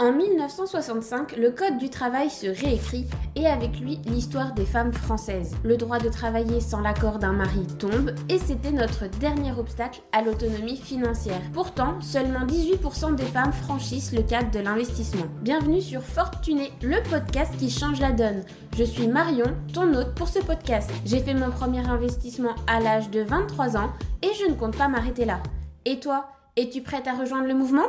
En 1965, le Code du travail se réécrit et avec lui l'histoire des femmes françaises. Le droit de travailler sans l'accord d'un mari tombe et c'était notre dernier obstacle à l'autonomie financière. Pourtant, seulement 18% des femmes franchissent le cap de l'investissement. Bienvenue sur Fortuné, le podcast qui change la donne. Je suis Marion, ton hôte pour ce podcast. J'ai fait mon premier investissement à l'âge de 23 ans et je ne compte pas m'arrêter là. Et toi, es-tu prête à rejoindre le mouvement ?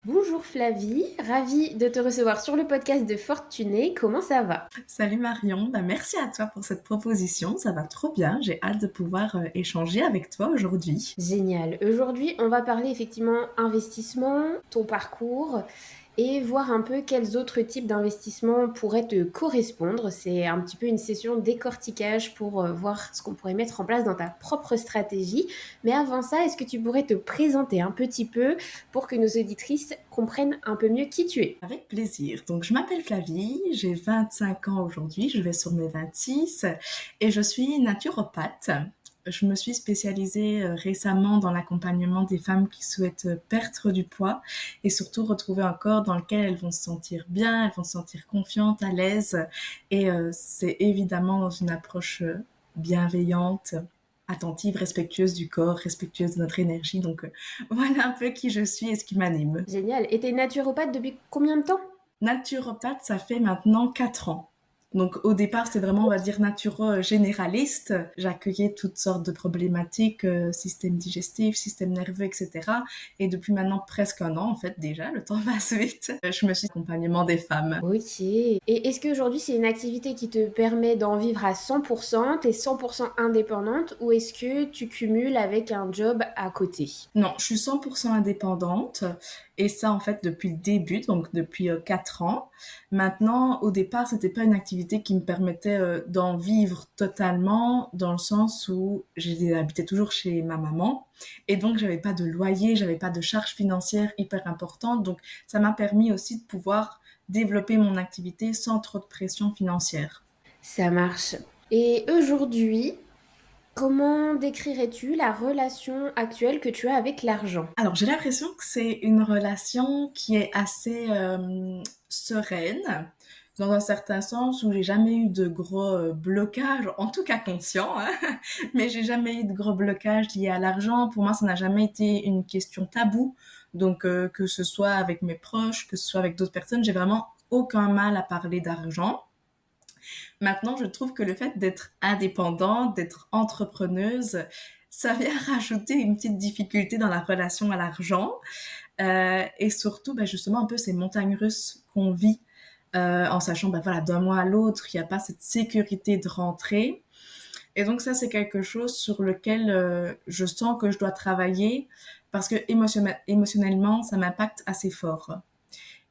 Bonjour Flavie, ravie de te recevoir sur le podcast de Fortuné. Comment ça va ? Salut Marion, merci à toi pour cette proposition, ça va trop bien, j'ai hâte de pouvoir échanger avec toi aujourd'hui. Génial. Aujourd'hui, on va parler effectivement investissement, ton parcours et voir un peu quels autres types d'investissements pourraient te correspondre. C'est un petit peu une session décortiquage pour voir ce qu'on pourrait mettre en place dans ta propre stratégie. Mais avant ça, est-ce que tu pourrais te présenter un petit peu pour que nos auditrices comprennent un peu mieux qui tu es ? Avec plaisir. Donc je m'appelle Flavie, j'ai 25 ans aujourd'hui, je vais sur mes 26 et je suis naturopathe. Je me suis spécialisée récemment dans l'accompagnement des femmes qui souhaitent perdre du poids et surtout retrouver un corps dans lequel elles vont se sentir bien, elles vont se sentir confiantes, à l'aise. Et c'est évidemment dans une approche bienveillante, attentive, respectueuse du corps, respectueuse de notre énergie. Donc voilà un peu qui je suis et ce qui m'anime. Génial. Et t'es naturopathe depuis combien de temps ? Naturopathe, ça fait maintenant 4 ans. Donc au départ, c'est vraiment, on va dire, naturo-généraliste. J'accueillais toutes sortes de problématiques, système digestif, système nerveux, etc. Et depuis maintenant presque un an, en fait, déjà, le temps passe vite, je me suis accompagnement des femmes. Ok. Et est-ce qu'aujourd'hui, c'est une activité qui te permet d'en vivre à 100%, t'es 100% indépendante, ou est-ce que tu cumules avec un job à côté ? Non, je suis 100% indépendante et ça en fait depuis le début, donc depuis 4 ans. Maintenant, au départ, c'était pas une activité qui me permettait d'en vivre totalement dans le sens où j'habitais toujours chez ma maman et donc j'avais pas de loyer, j'avais pas de charges financières hyper importantes. Donc ça m'a permis aussi de pouvoir développer mon activité sans trop de pression financière. Ça marche. Et aujourd'hui, comment décrirais-tu la relation actuelle que tu as avec l'argent ? Alors, j'ai l'impression que c'est une relation qui est assez sereine, dans un certain sens où j'ai jamais eu de gros blocages, en tout cas conscients, hein, mais j'ai jamais eu de gros blocages liés à l'argent. Pour moi, ça n'a jamais été une question taboue. Donc, que ce soit avec mes proches, que ce soit avec d'autres personnes, j'ai vraiment aucun mal à parler d'argent. Maintenant, je trouve que le fait d'être indépendante, d'être entrepreneuse, ça vient rajouter une petite difficulté dans la relation à l'argent. Et surtout, justement, un peu ces montagnes russes qu'on vit en sachant, voilà, d'un mois à l'autre, il n'y a pas cette sécurité de rentrée. Et donc ça, c'est quelque chose sur lequel je sens que je dois travailler parce que émotionnellement, ça m'impacte assez fort.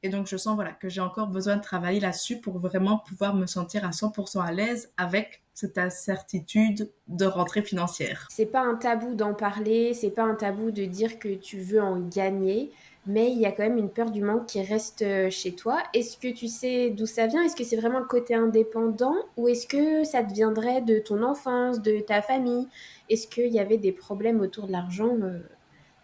Et donc, je sens que j'ai encore besoin de travailler là-dessus pour vraiment pouvoir me sentir à 100% à l'aise avec cette incertitude de rentrée financière. C'est pas un tabou d'en parler, c'est pas un tabou de dire que tu veux en gagner, mais il y a quand même une peur du manque qui reste chez toi. Est-ce que tu sais d'où ça vient ? Est-ce que c'est vraiment le côté indépendant ou est-ce que ça te viendrait de ton enfance, de ta famille ? Est-ce qu'il y avait des problèmes autour de l'argent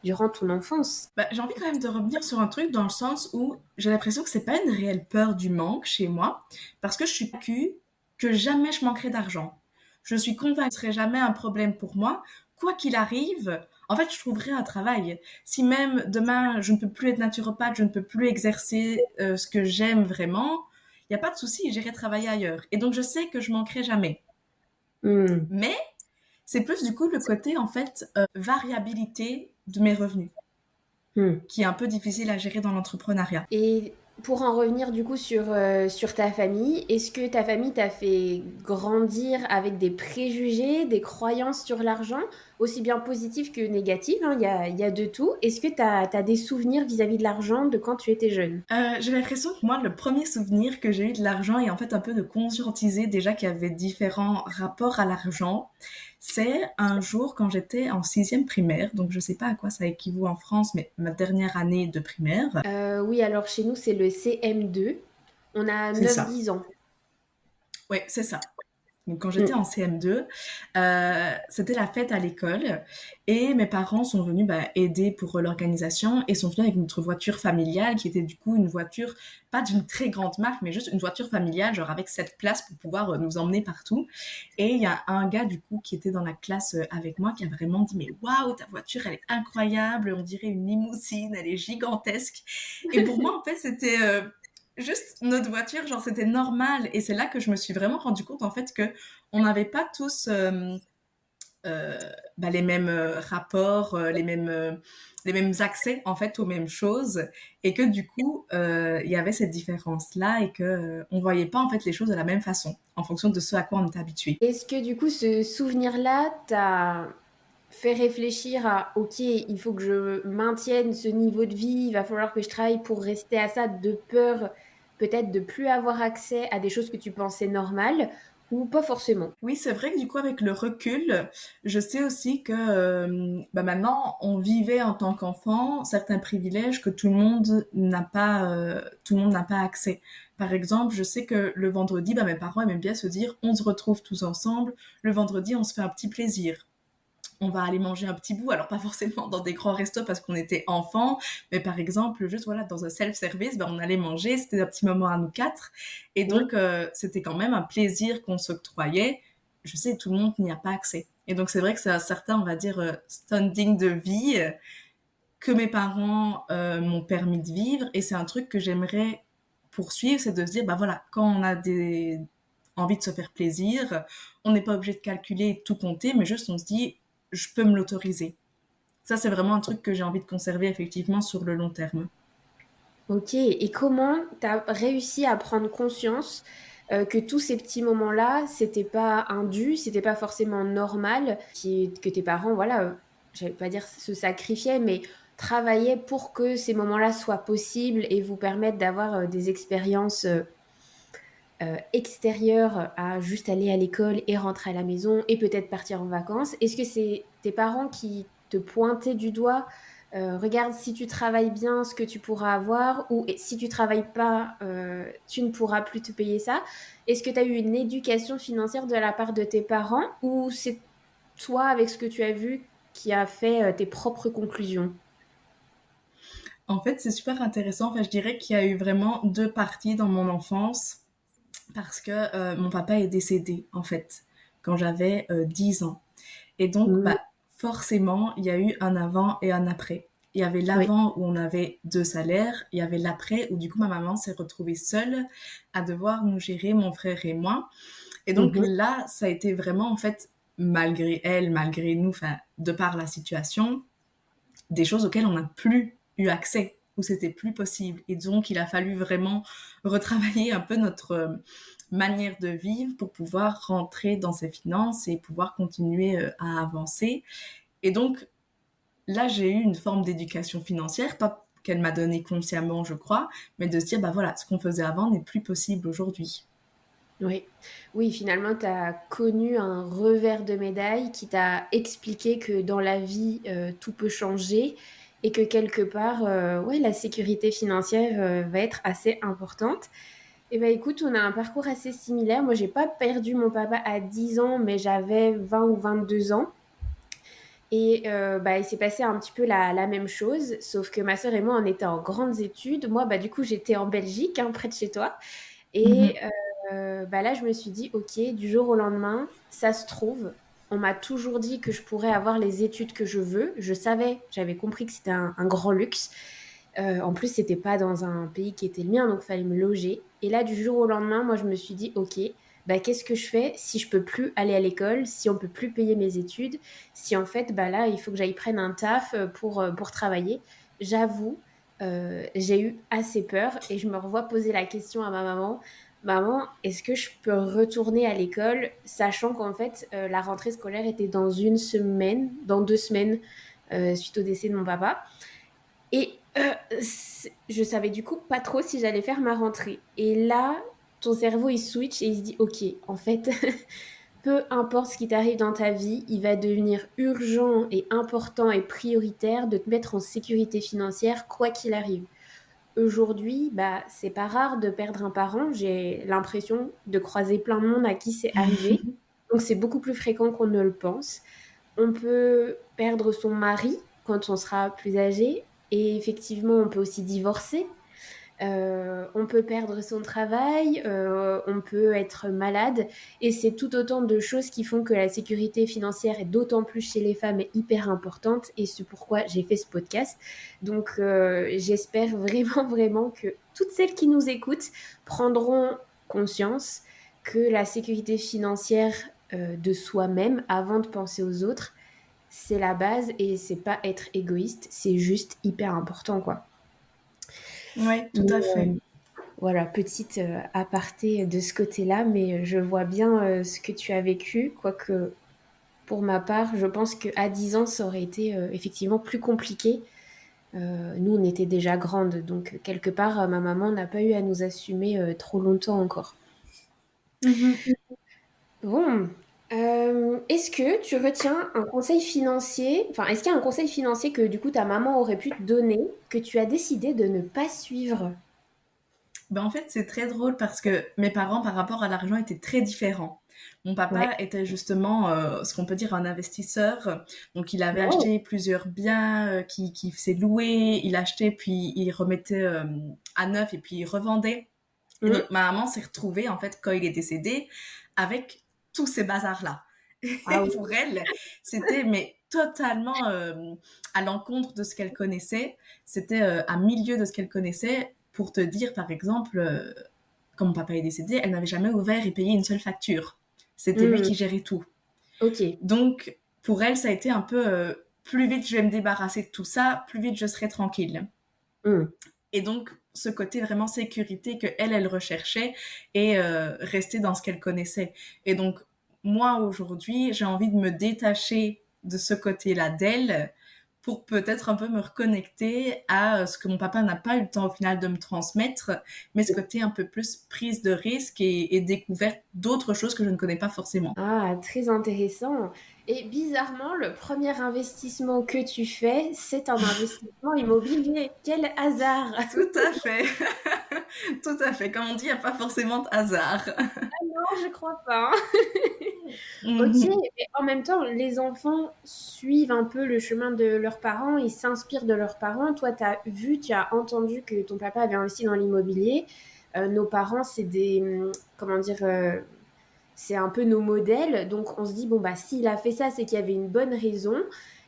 durant ton enfance ? J'ai envie quand même de revenir sur un truc dans le sens où j'ai l'impression que c'est pas une réelle peur du manque chez moi parce que je suis convaincue que jamais je manquerai d'argent. Je suis convaincue que ce serait jamais un problème pour moi. Quoi qu'il arrive, en fait, je trouverai un travail. Si même demain, je ne peux plus être naturopathe, je ne peux plus exercer ce que j'aime vraiment, il n'y a pas de souci, j'irai travailler ailleurs. Et donc, je sais que je manquerai jamais. Mais c'est plus du coup le côté, en fait, variabilité de mes revenus qui est un peu difficile à gérer dans l'entrepreneuriat. Et pour en revenir du coup sur ta famille, est-ce que ta famille t'a fait grandir avec des préjugés, des croyances sur l'argent, aussi bien positives que négatives, hein, il y a de tout. Est-ce que t'as des souvenirs vis-à-vis de l'argent de quand tu étais jeune ? J'ai l'impression que moi, le premier souvenir que j'ai eu de l'argent et en fait un peu de conscientiser déjà qu'il y avait différents rapports à l'argent, c'est un jour quand j'étais en 6e primaire, donc je sais pas à quoi ça équivaut en France, mais ma dernière année de primaire. Oui, alors chez nous, c'est le CM2. On a C'est ça. 9-10 ans. Ouais, c'est ça. Donc, quand j'étais Mm. en CM2, c'était la fête à l'école et mes parents sont venus aider pour l'organisation et sont venus avec notre voiture familiale qui était du coup une voiture, pas d'une très grande marque, mais juste une voiture familiale, genre avec 7 places pour pouvoir nous emmener partout. Et il y a un gars du coup qui était dans la classe avec moi qui a vraiment dit mais waouh, ta voiture elle est incroyable, on dirait une limousine, elle est gigantesque. Et pour moi en fait c'était juste notre voiture, genre c'était normal. Et c'est là que je me suis vraiment rendu compte en fait que on n'avait pas tous les mêmes rapports, les mêmes accès en fait aux mêmes choses, et que du coup il y avait cette différence là et que on voyait pas en fait les choses de la même façon en fonction de ce à quoi on était habitué. Est-ce que du coup, ce souvenir-là t'a fait réfléchir à, ok, il faut que je maintienne ce niveau de vie, il va falloir que je travaille pour rester à ça, de peur peut-être de plus avoir accès à des choses que tu pensais normales, ou pas forcément? Oui, c'est vrai que du coup, avec le recul, je sais aussi que maintenant, on vivait en tant qu'enfant certains privilèges que tout le monde n'a pas accès. Par exemple, je sais que le vendredi, mes parents aimaient bien se dire, on se retrouve tous ensemble. Le vendredi, on se fait un petit plaisir, on va aller manger un petit bout, alors pas forcément dans des grands restos parce qu'on était enfants, mais par exemple, juste voilà, dans un self-service, on allait manger, c'était un petit moment à nous quatre, et Oui. donc c'était quand même un plaisir qu'on s'octroyait. Je sais, tout le monde n'y a pas accès. Et donc c'est vrai que c'est un certain, on va dire, standing de vie que mes parents m'ont permis de vivre, et c'est un truc que j'aimerais poursuivre, c'est de se dire, voilà, quand on a envie de se faire plaisir, on n'est pas obligé de calculer et de tout compter, mais juste on se dit, je peux me l'autoriser. Ça, c'est vraiment un truc que j'ai envie de conserver effectivement sur le long terme. Ok, et comment tu as réussi à prendre conscience que tous ces petits moments-là, c'était pas indu, c'était pas forcément normal, que tes parents, voilà, je vais pas dire se sacrifiaient, mais travaillaient pour que ces moments-là soient possibles et vous permettent d'avoir des expériences extérieures à juste aller à l'école et rentrer à la maison et peut-être partir en vacances. Est-ce que c'est tes parents qui te pointaient du doigt? Regarde si tu travailles bien ce que tu pourras avoir, ou si tu travailles pas, tu ne pourras plus te payer ça. Est-ce que tu as eu une éducation financière de la part de tes parents, ou c'est toi, avec ce que tu as vu, qui a fait tes propres conclusions? En fait, c'est super intéressant. Enfin, je dirais qu'il y a eu vraiment deux parties dans mon enfance parce que mon papa est décédé, en fait, quand j'avais 10 ans. Et donc, Mm. forcément, il y a eu un avant et un après. Il y avait Oui. l'avant où on avait 2 salaires, il y avait l'après où du coup ma maman s'est retrouvée seule à devoir nous gérer, mon frère et moi. Et donc Mhm. là, ça a été vraiment en fait, malgré elle, malgré nous, enfin, de par la situation, des choses auxquelles on n'a plus eu accès, où c'était plus possible. Et donc, il a fallu vraiment retravailler un peu notre manière de vivre pour pouvoir rentrer dans ses finances et pouvoir continuer à avancer. Et donc, là, j'ai eu une forme d'éducation financière, pas qu'elle m'a donnée consciemment, je crois, mais de se dire, voilà, ce qu'on faisait avant n'est plus possible aujourd'hui. Oui. Oui, finalement, tu as connu un revers de médaille qui t'a expliqué que dans la vie, tout peut changer et que quelque part, ouais, la sécurité financière, va être assez importante. Eh ben, écoute, on a un parcours assez similaire. Moi, j'ai pas perdu mon papa à 10 ans, mais j'avais 20 ou 22 ans. Et il s'est passé un petit peu la même chose, sauf que ma sœur et moi, on était en grandes études. Moi, du coup, j'étais en Belgique, hein, près de chez toi. Et Mhm. là, je me suis dit, OK, du jour au lendemain, ça se trouve, on m'a toujours dit que je pourrais avoir les études que je veux. Je savais, j'avais compris que c'était un grand luxe. En plus, c'était pas dans un pays qui était le mien, donc il fallait me loger. Et là, du jour au lendemain, moi, je me suis dit, OK, qu'est-ce que je fais si je peux plus aller à l'école, si on peut plus payer mes études, si en fait, là, il faut que j'aille prendre un taf pour travailler. J'avoue, j'ai eu assez peur et je me revois poser la question à ma maman. Maman, est-ce que je peux retourner à l'école, sachant qu'en fait, la rentrée scolaire était dans une semaine, dans 2 semaines, suite au décès de mon papa. Et je savais du coup pas trop si j'allais faire ma rentrée. Et là, ton cerveau, il switch et il se dit, OK, en fait, peu importe ce qui t'arrive dans ta vie, il va devenir urgent et important et prioritaire de te mettre en sécurité financière, quoi qu'il arrive. aujourd'hui, bah, c'est pas rare de perdre un parent. J'ai l'impression de croiser plein de monde à qui c'est arrivé. Donc c'est beaucoup plus fréquent qu'on ne le pense. On peut perdre son mari quand on sera plus âgé. Et effectivement, on peut aussi divorcer. On peut perdre son travail, on peut être malade, et c'est tout autant de choses qui font que la sécurité financière est d'autant plus chez les femmes est hyper importante, et c'est pourquoi j'ai fait ce podcast. Donc j'espère vraiment, vraiment que toutes celles qui nous écoutent prendront conscience que la sécurité financière de soi-même, avant de penser aux autres, c'est la base, et c'est pas être égoïste, c'est juste hyper important, quoi. Oui, tout Mais, à fait. voilà, petite aparté de ce côté-là, mais je vois bien ce que tu as vécu, quoique pour ma part, je pense qu'à 10 ans, ça aurait été effectivement plus compliqué. Nous, on était déjà grandes, donc quelque part, ma maman n'a pas eu à nous assumer trop longtemps encore. Mhm. Bon, est-ce que tu retiens un conseil financier, enfin, est-ce qu'il y a un conseil financier que du coup ta maman aurait pu te donner, que tu as décidé de ne pas suivre? Ben, en fait, c'est très drôle parce que mes parents, par rapport à l'argent, étaient très différents. Mon papa Ouais. était justement ce qu'on peut dire un investisseur. Donc, il avait Wow. acheté plusieurs biens qui faisait louer. Il achetait, puis il remettait à neuf et puis il revendait. Et Hmm. donc, ma maman s'est retrouvée, en fait, quand il est décédé, avec tous ces bazars-là. Ah Et oui. pour elle, c'était mais totalement à l'encontre de ce qu'elle connaissait. C'était à milieu de ce qu'elle connaissait. Pour te dire, par exemple, quand mon papa est décédé, elle n'avait jamais ouvert et payé une seule facture. C'était lui Hmm. qui gérait tout. Ok. Donc, pour elle, ça a été un peu plus vite je vais me débarrasser de tout ça, plus vite je serai tranquille. Hmm. Et donc, ce côté vraiment sécurité que elle recherchait et rester dans ce qu'elle connaissait. Et donc, moi, aujourd'hui, j'ai envie de me détacher de ce côté-là d'elle pour peut-être un peu me reconnecter à ce que mon papa n'a pas eu le temps au final de me transmettre, mais ce côté un peu plus prise de risque et découverte d'autres choses que je ne connais pas forcément. Ah, très intéressant. Et bizarrement, le premier investissement que tu fais, c'est un investissement immobilier. Quel hasard! Tout à fait. Tout à fait. Comme on dit, il n'y a pas forcément de hasard. Non, je crois pas. Ok, Mhm. mais en même temps, les enfants suivent un peu le chemin de leurs parents, ils s'inspirent de leurs parents. Toi, tu as vu, tu as entendu que ton papa avait investi dans l'immobilier. Nos parents, c'est des, comment dire, c'est un peu nos modèles. Donc, on se dit, bon, bah, s'il a fait ça, c'est qu'il y avait une bonne raison.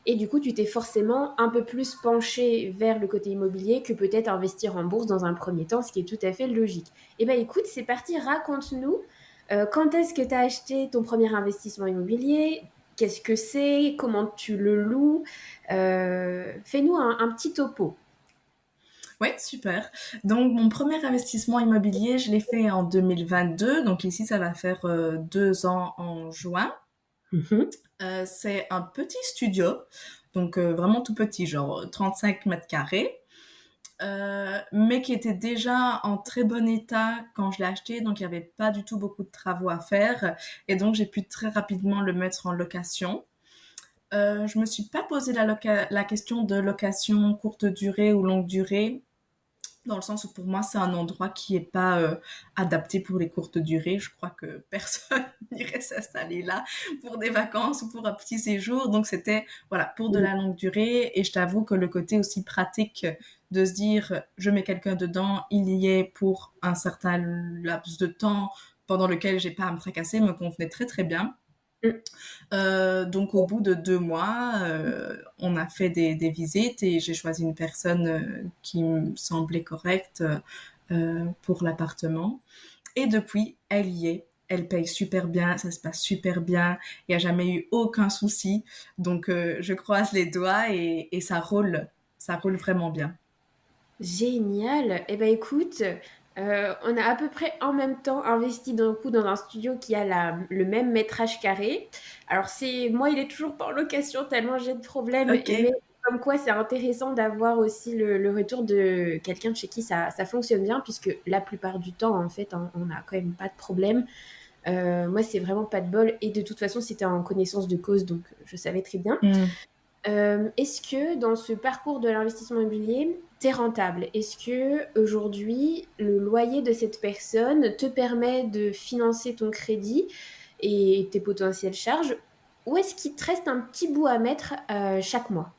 Et du coup, tu t'es forcément un peu plus penché vers le côté immobilier que peut-être investir en bourse dans un premier temps, ce qui est tout à fait logique. Eh bien, écoute, c'est parti, raconte-nous. Quand est-ce que tu as acheté ton premier investissement immobilier? Qu'est-ce que c'est? Comment tu le loues? Fais-nous un petit topo. Ouais, super. Donc, mon premier investissement immobilier, je l'ai fait en 2022. Donc, ici, ça va faire 2 ans en juin. Mhm. C'est un petit studio. Donc, vraiment tout petit, genre 35 mètres carrés. Mais qui était déjà en très bon état quand je l'ai acheté. Donc, il n'y avait pas du tout beaucoup de travaux à faire. Et donc, j'ai pu très rapidement le mettre en location. Je me suis pas posé la question de location courte durée ou longue durée, dans le sens où pour moi c'est un endroit qui est pas adapté pour les courtes durées. Je crois que personne n'irait s'installer là pour des vacances ou pour un petit séjour. Donc c'était voilà pour de la longue durée. Et je t'avoue que le côté aussi pratique de se dire je mets quelqu'un dedans, il y est pour un certain laps de temps pendant lequel j'ai pas à me tracasser me convenait très très bien. Mhm. Donc au bout de 2 mois, on a fait des visites et j'ai choisi une personne qui me semblait correcte pour l'appartement. Et depuis, elle y est. Elle paye super bien, ça se passe super bien. Il n'y a jamais eu aucun souci. Donc je croise les doigts et ça roule vraiment bien. Génial. Eh ben écoute, on a à peu près en même temps investi d'un coup dans un studio qui a le même métrage carré. Alors c'est moi, il est toujours pas en location tellement j'ai de problèmes, Ok. mais comme quoi c'est intéressant d'avoir aussi le retour de quelqu'un chez qui ça fonctionne bien, puisque la plupart du temps en fait on n'a quand même pas de problème. Moi c'est vraiment pas de bol, et de toute façon c'était en connaissance de cause, donc je savais très bien. Hmm. Est-ce que dans ce parcours de l'investissement immobilier, tu es rentable? Est-ce que aujourd'hui, le loyer de cette personne te permet de financer ton crédit et tes potentielles charges? Ou est-ce qu'il te reste un petit bout à mettre chaque mois?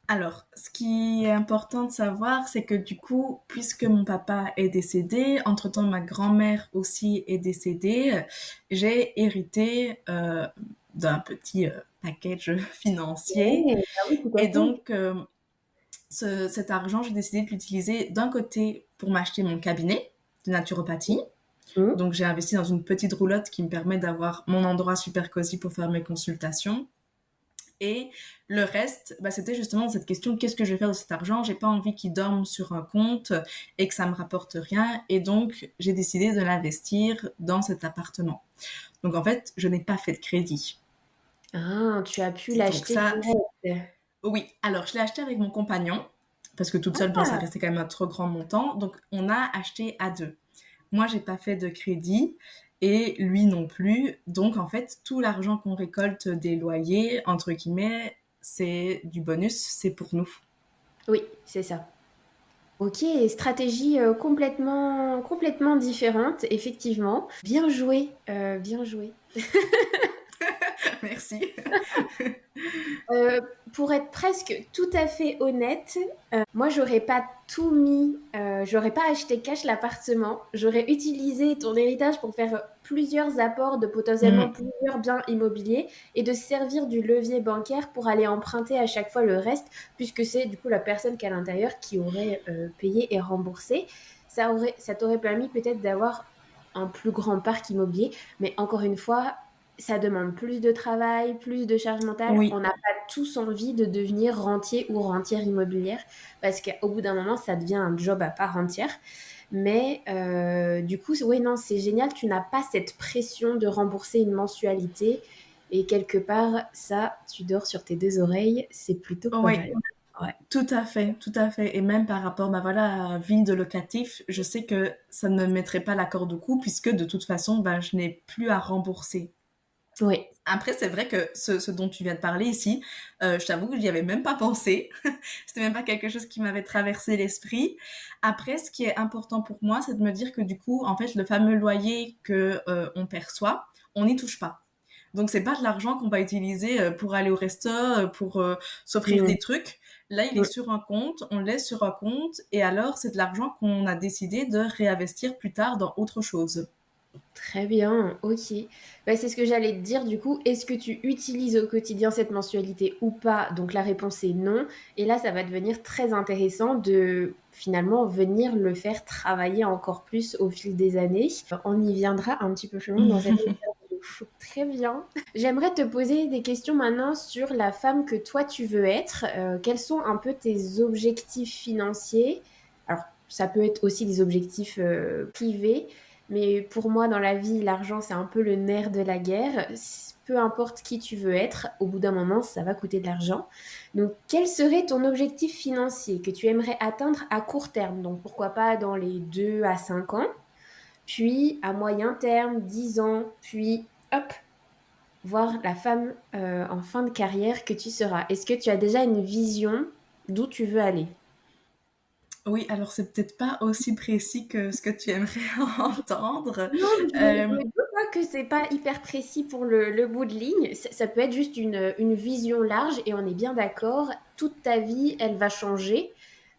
Alors, ce qui est important de savoir, c'est que du coup, puisque mon papa est décédé, entre-temps ma grand-mère aussi est décédée, j'ai hérité d'un petit package financier. Oui, ah oui, tout à Et fait. donc, cet argent, j'ai décidé de l'utiliser d'un côté pour m'acheter mon cabinet de naturopathie. Mhm. Donc, j'ai investi dans une petite roulotte qui me permet d'avoir mon endroit super cosy pour faire mes consultations. Et le reste, bah, c'était justement cette question, qu'est-ce que je vais faire de cet argent? J'ai pas envie qu'il dorme sur un compte et que ça me rapporte rien. Et donc, j'ai décidé de l'investir dans cet appartement. Donc, en fait, je n'ai pas fait de crédit. Ah, tu as pu Donc l'acheter ça, direct. oui. Alors, je l'ai acheté avec mon compagnon parce que toute seule, bon, ça Ah, restait quand même un trop grand montant. Donc, on a acheté à deux. Moi, j'ai pas fait de crédit et lui non plus. Donc, en fait, tout l'argent qu'on récolte des loyers, entre guillemets, c'est du bonus, c'est pour nous. oui, c'est ça. Ok, stratégie complètement différente, effectivement. Bien joué, bien joué. Merci. Euh, pour être presque tout à fait honnête, moi j'aurais pas tout mis, j'aurais pas acheté cash l'appartement, j'aurais utilisé ton héritage pour faire plusieurs apports de potentiellement Mm. plusieurs biens immobiliers et de servir du levier bancaire pour aller emprunter à chaque fois le reste, puisque c'est du coup la personne qui est à l'intérieur qui aurait payé et remboursé. Ça t'aurait permis peut-être d'avoir un plus grand parc immobilier, mais encore une fois, ça demande plus de travail, plus de charge mentale. On Oui, n'a pas tous envie de devenir rentier ou rentière immobilière parce qu'au bout d'un moment, ça devient un job à part entière. Mais du coup, oui, non, c'est génial. Tu n'as pas cette pression de rembourser une mensualité. Et quelque part, ça, tu dors sur tes deux oreilles. C'est plutôt pas oui, mal. Ouais. tout à fait, tout à fait. Et même par rapport, bah voilà, à ville de locatif, je sais que ça ne me mettrait pas la corde au cou puisque de toute façon, bah, je n'ai plus à rembourser. Oui. Après, c'est vrai que ce dont tu viens de parler ici, je t'avoue que j'y avais même pas pensé. C'était même pas quelque chose qui m'avait traversé l'esprit. Après, ce qui est important pour moi, c'est de me dire que du coup, en fait, le fameux loyer que on perçoit, on n'y touche pas. Donc, c'est pas de l'argent qu'on va utiliser pour aller au resto, pour s'offrir Mm. des trucs. Là, il est Mm. sur un compte, on le laisse sur un compte, et alors, c'est de l'argent qu'on a décidé de réinvestir plus tard dans autre chose. Très bien, ok. Bah, c'est ce que j'allais te dire du coup. Est-ce que tu utilises au quotidien cette mensualité ou pas? Donc la réponse est non. Et là, ça va devenir très intéressant de finalement venir le faire travailler encore plus au fil des années. On y viendra un petit peu plus loin dans cette interview. Très bien. J'aimerais te poser des questions maintenant sur la femme que toi tu veux être. Quels sont un peu tes objectifs financiers? Alors, ça peut être aussi des objectifs privés. Mais pour moi, dans la vie, l'argent, c'est un peu le nerf de la guerre. Peu importe qui tu veux être, au bout d'un moment, ça va coûter de l'argent. Donc, quel serait ton objectif financier que tu aimerais atteindre à court terme? Donc, pourquoi pas dans les 2 à 5 ans, puis à moyen terme, 10 ans, puis hop, voir la femme en fin de carrière que tu seras. Est-ce que tu as déjà une vision d'où tu veux aller? Oui, alors c'est peut-être pas aussi précis que ce que tu aimerais entendre. Non, mais je me Euh, doute pas que c'est pas hyper précis pour le bout de ligne. Ça peut être juste une vision large et on est bien d'accord. Toute ta vie, elle va changer.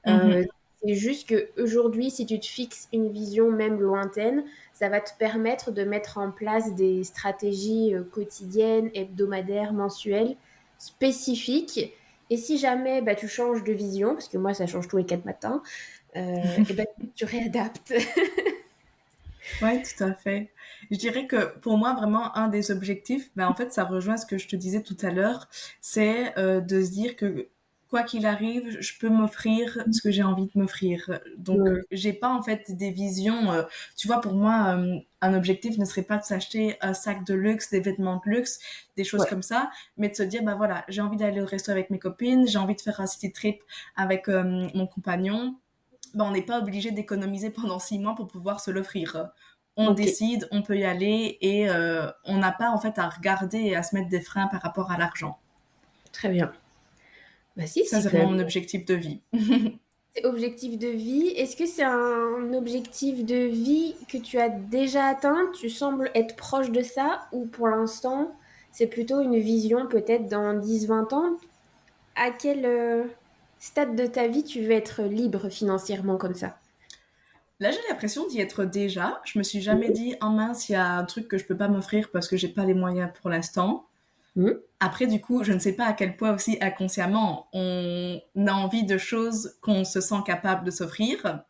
Euh, mhm. c'est juste que aujourd'hui, si tu te fixes une vision même lointaine, ça va te permettre de mettre en place des stratégies quotidiennes, hebdomadaires, mensuelles, spécifiques. Et si jamais bah, tu changes de vision, parce que moi, ça change tous les 4 matins, et ben, tu réadaptes. Ouais, tout à fait. Je dirais que pour moi, vraiment, un des objectifs, ben, en fait, ça rejoint ce que je te disais tout à l'heure, c'est de se dire que quoi qu'il arrive, je peux m'offrir ce que j'ai envie de m'offrir. Donc, j'ai pas en fait des visions. Tu vois, pour moi, un objectif ne serait pas de s'acheter un sac de luxe, des vêtements de luxe, des choses Ouais. comme ça, mais de se dire, bah voilà, j'ai envie d'aller au resto avec mes copines, j'ai envie de faire un city trip avec mon compagnon. Ben, on n'est pas obligé d'économiser pendant 6 mois pour pouvoir se l'offrir. On Ok, décide, on peut y aller et on n'a pas en fait à regarder et à se mettre des freins par rapport à l'argent. très bien. Bah si, Ça, c'est c'est quand vraiment même mon objectif de vie. c'est objectif de vie. Est-ce que c'est un objectif de vie que tu as déjà atteint? Tu sembles être proche de ça ou pour l'instant, c'est plutôt une vision peut-être dans 10, 20 ans? À quel stade de ta vie tu veux être libre financièrement comme ça? Là, j'ai l'impression d'y être déjà. Je me suis jamais dit, oh mince, il y a un truc que je peux pas m'offrir parce que j'ai pas les moyens pour l'instant. Mhm. Après, du coup, je ne sais pas à quel point aussi inconsciemment on a envie de choses qu'on se sent capable de s'offrir.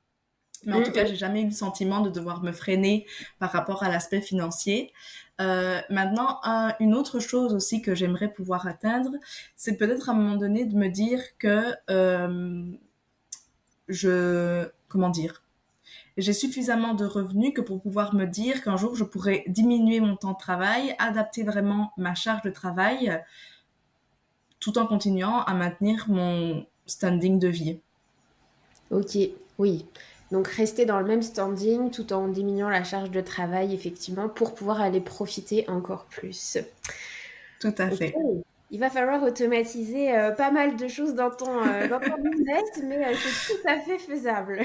Mais en tout cas, Mhm. j'ai jamais eu le sentiment de devoir me freiner par rapport à l'aspect financier. Maintenant, une autre chose aussi que j'aimerais pouvoir atteindre, c'est peut-être à un moment donné de me dire que comment dire, j'ai suffisamment de revenus que pour pouvoir me dire qu'un jour je pourrais diminuer mon temps de travail, adapter vraiment ma charge de travail, tout en continuant à maintenir mon standing de vie. Ok, oui. Donc rester dans le même standing tout en diminuant la charge de travail, effectivement, pour pouvoir aller profiter encore plus. Tout à Ok. fait. Il va falloir automatiser pas mal de choses dans ton business, mais c'est tout à fait faisable.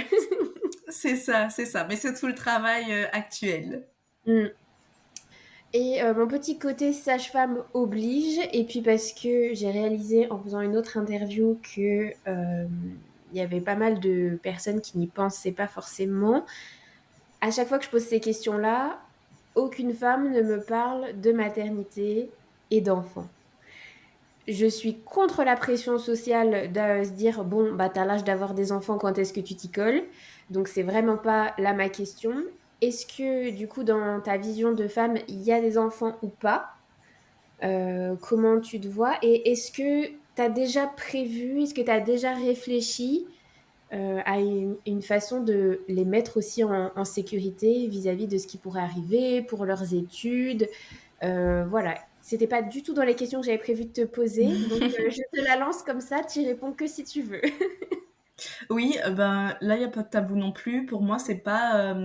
C'est ça. Mais c'est tout le travail actuel. Mm. Et mon petit côté sage-femme oblige, et puis parce que j'ai réalisé en faisant une autre interview que il y avait pas mal de personnes qui n'y pensaient pas forcément. À chaque fois que je pose ces questions-là, aucune femme ne me parle de maternité et d'enfants. Je suis contre la pression sociale de se dire, bon, bah, t'as l'âge d'avoir des enfants, quand est-ce que tu t'y colles? Donc, c'est vraiment pas là ma question. Est-ce que, du coup, dans ta vision de femme, il y a des enfants ou pas? Comment tu te vois? Et est-ce que tu as déjà prévu, est-ce que tu as déjà réfléchi à une façon de les mettre aussi en sécurité vis-à-vis de ce qui pourrait arriver pour leurs études? Voilà, c'était pas du tout dans les questions que j'avais prévu de te poser, donc je te la lance comme ça, tu réponds que si tu veux. Oui, ben là, il n'y a pas de tabou non plus. Pour moi, c'est pas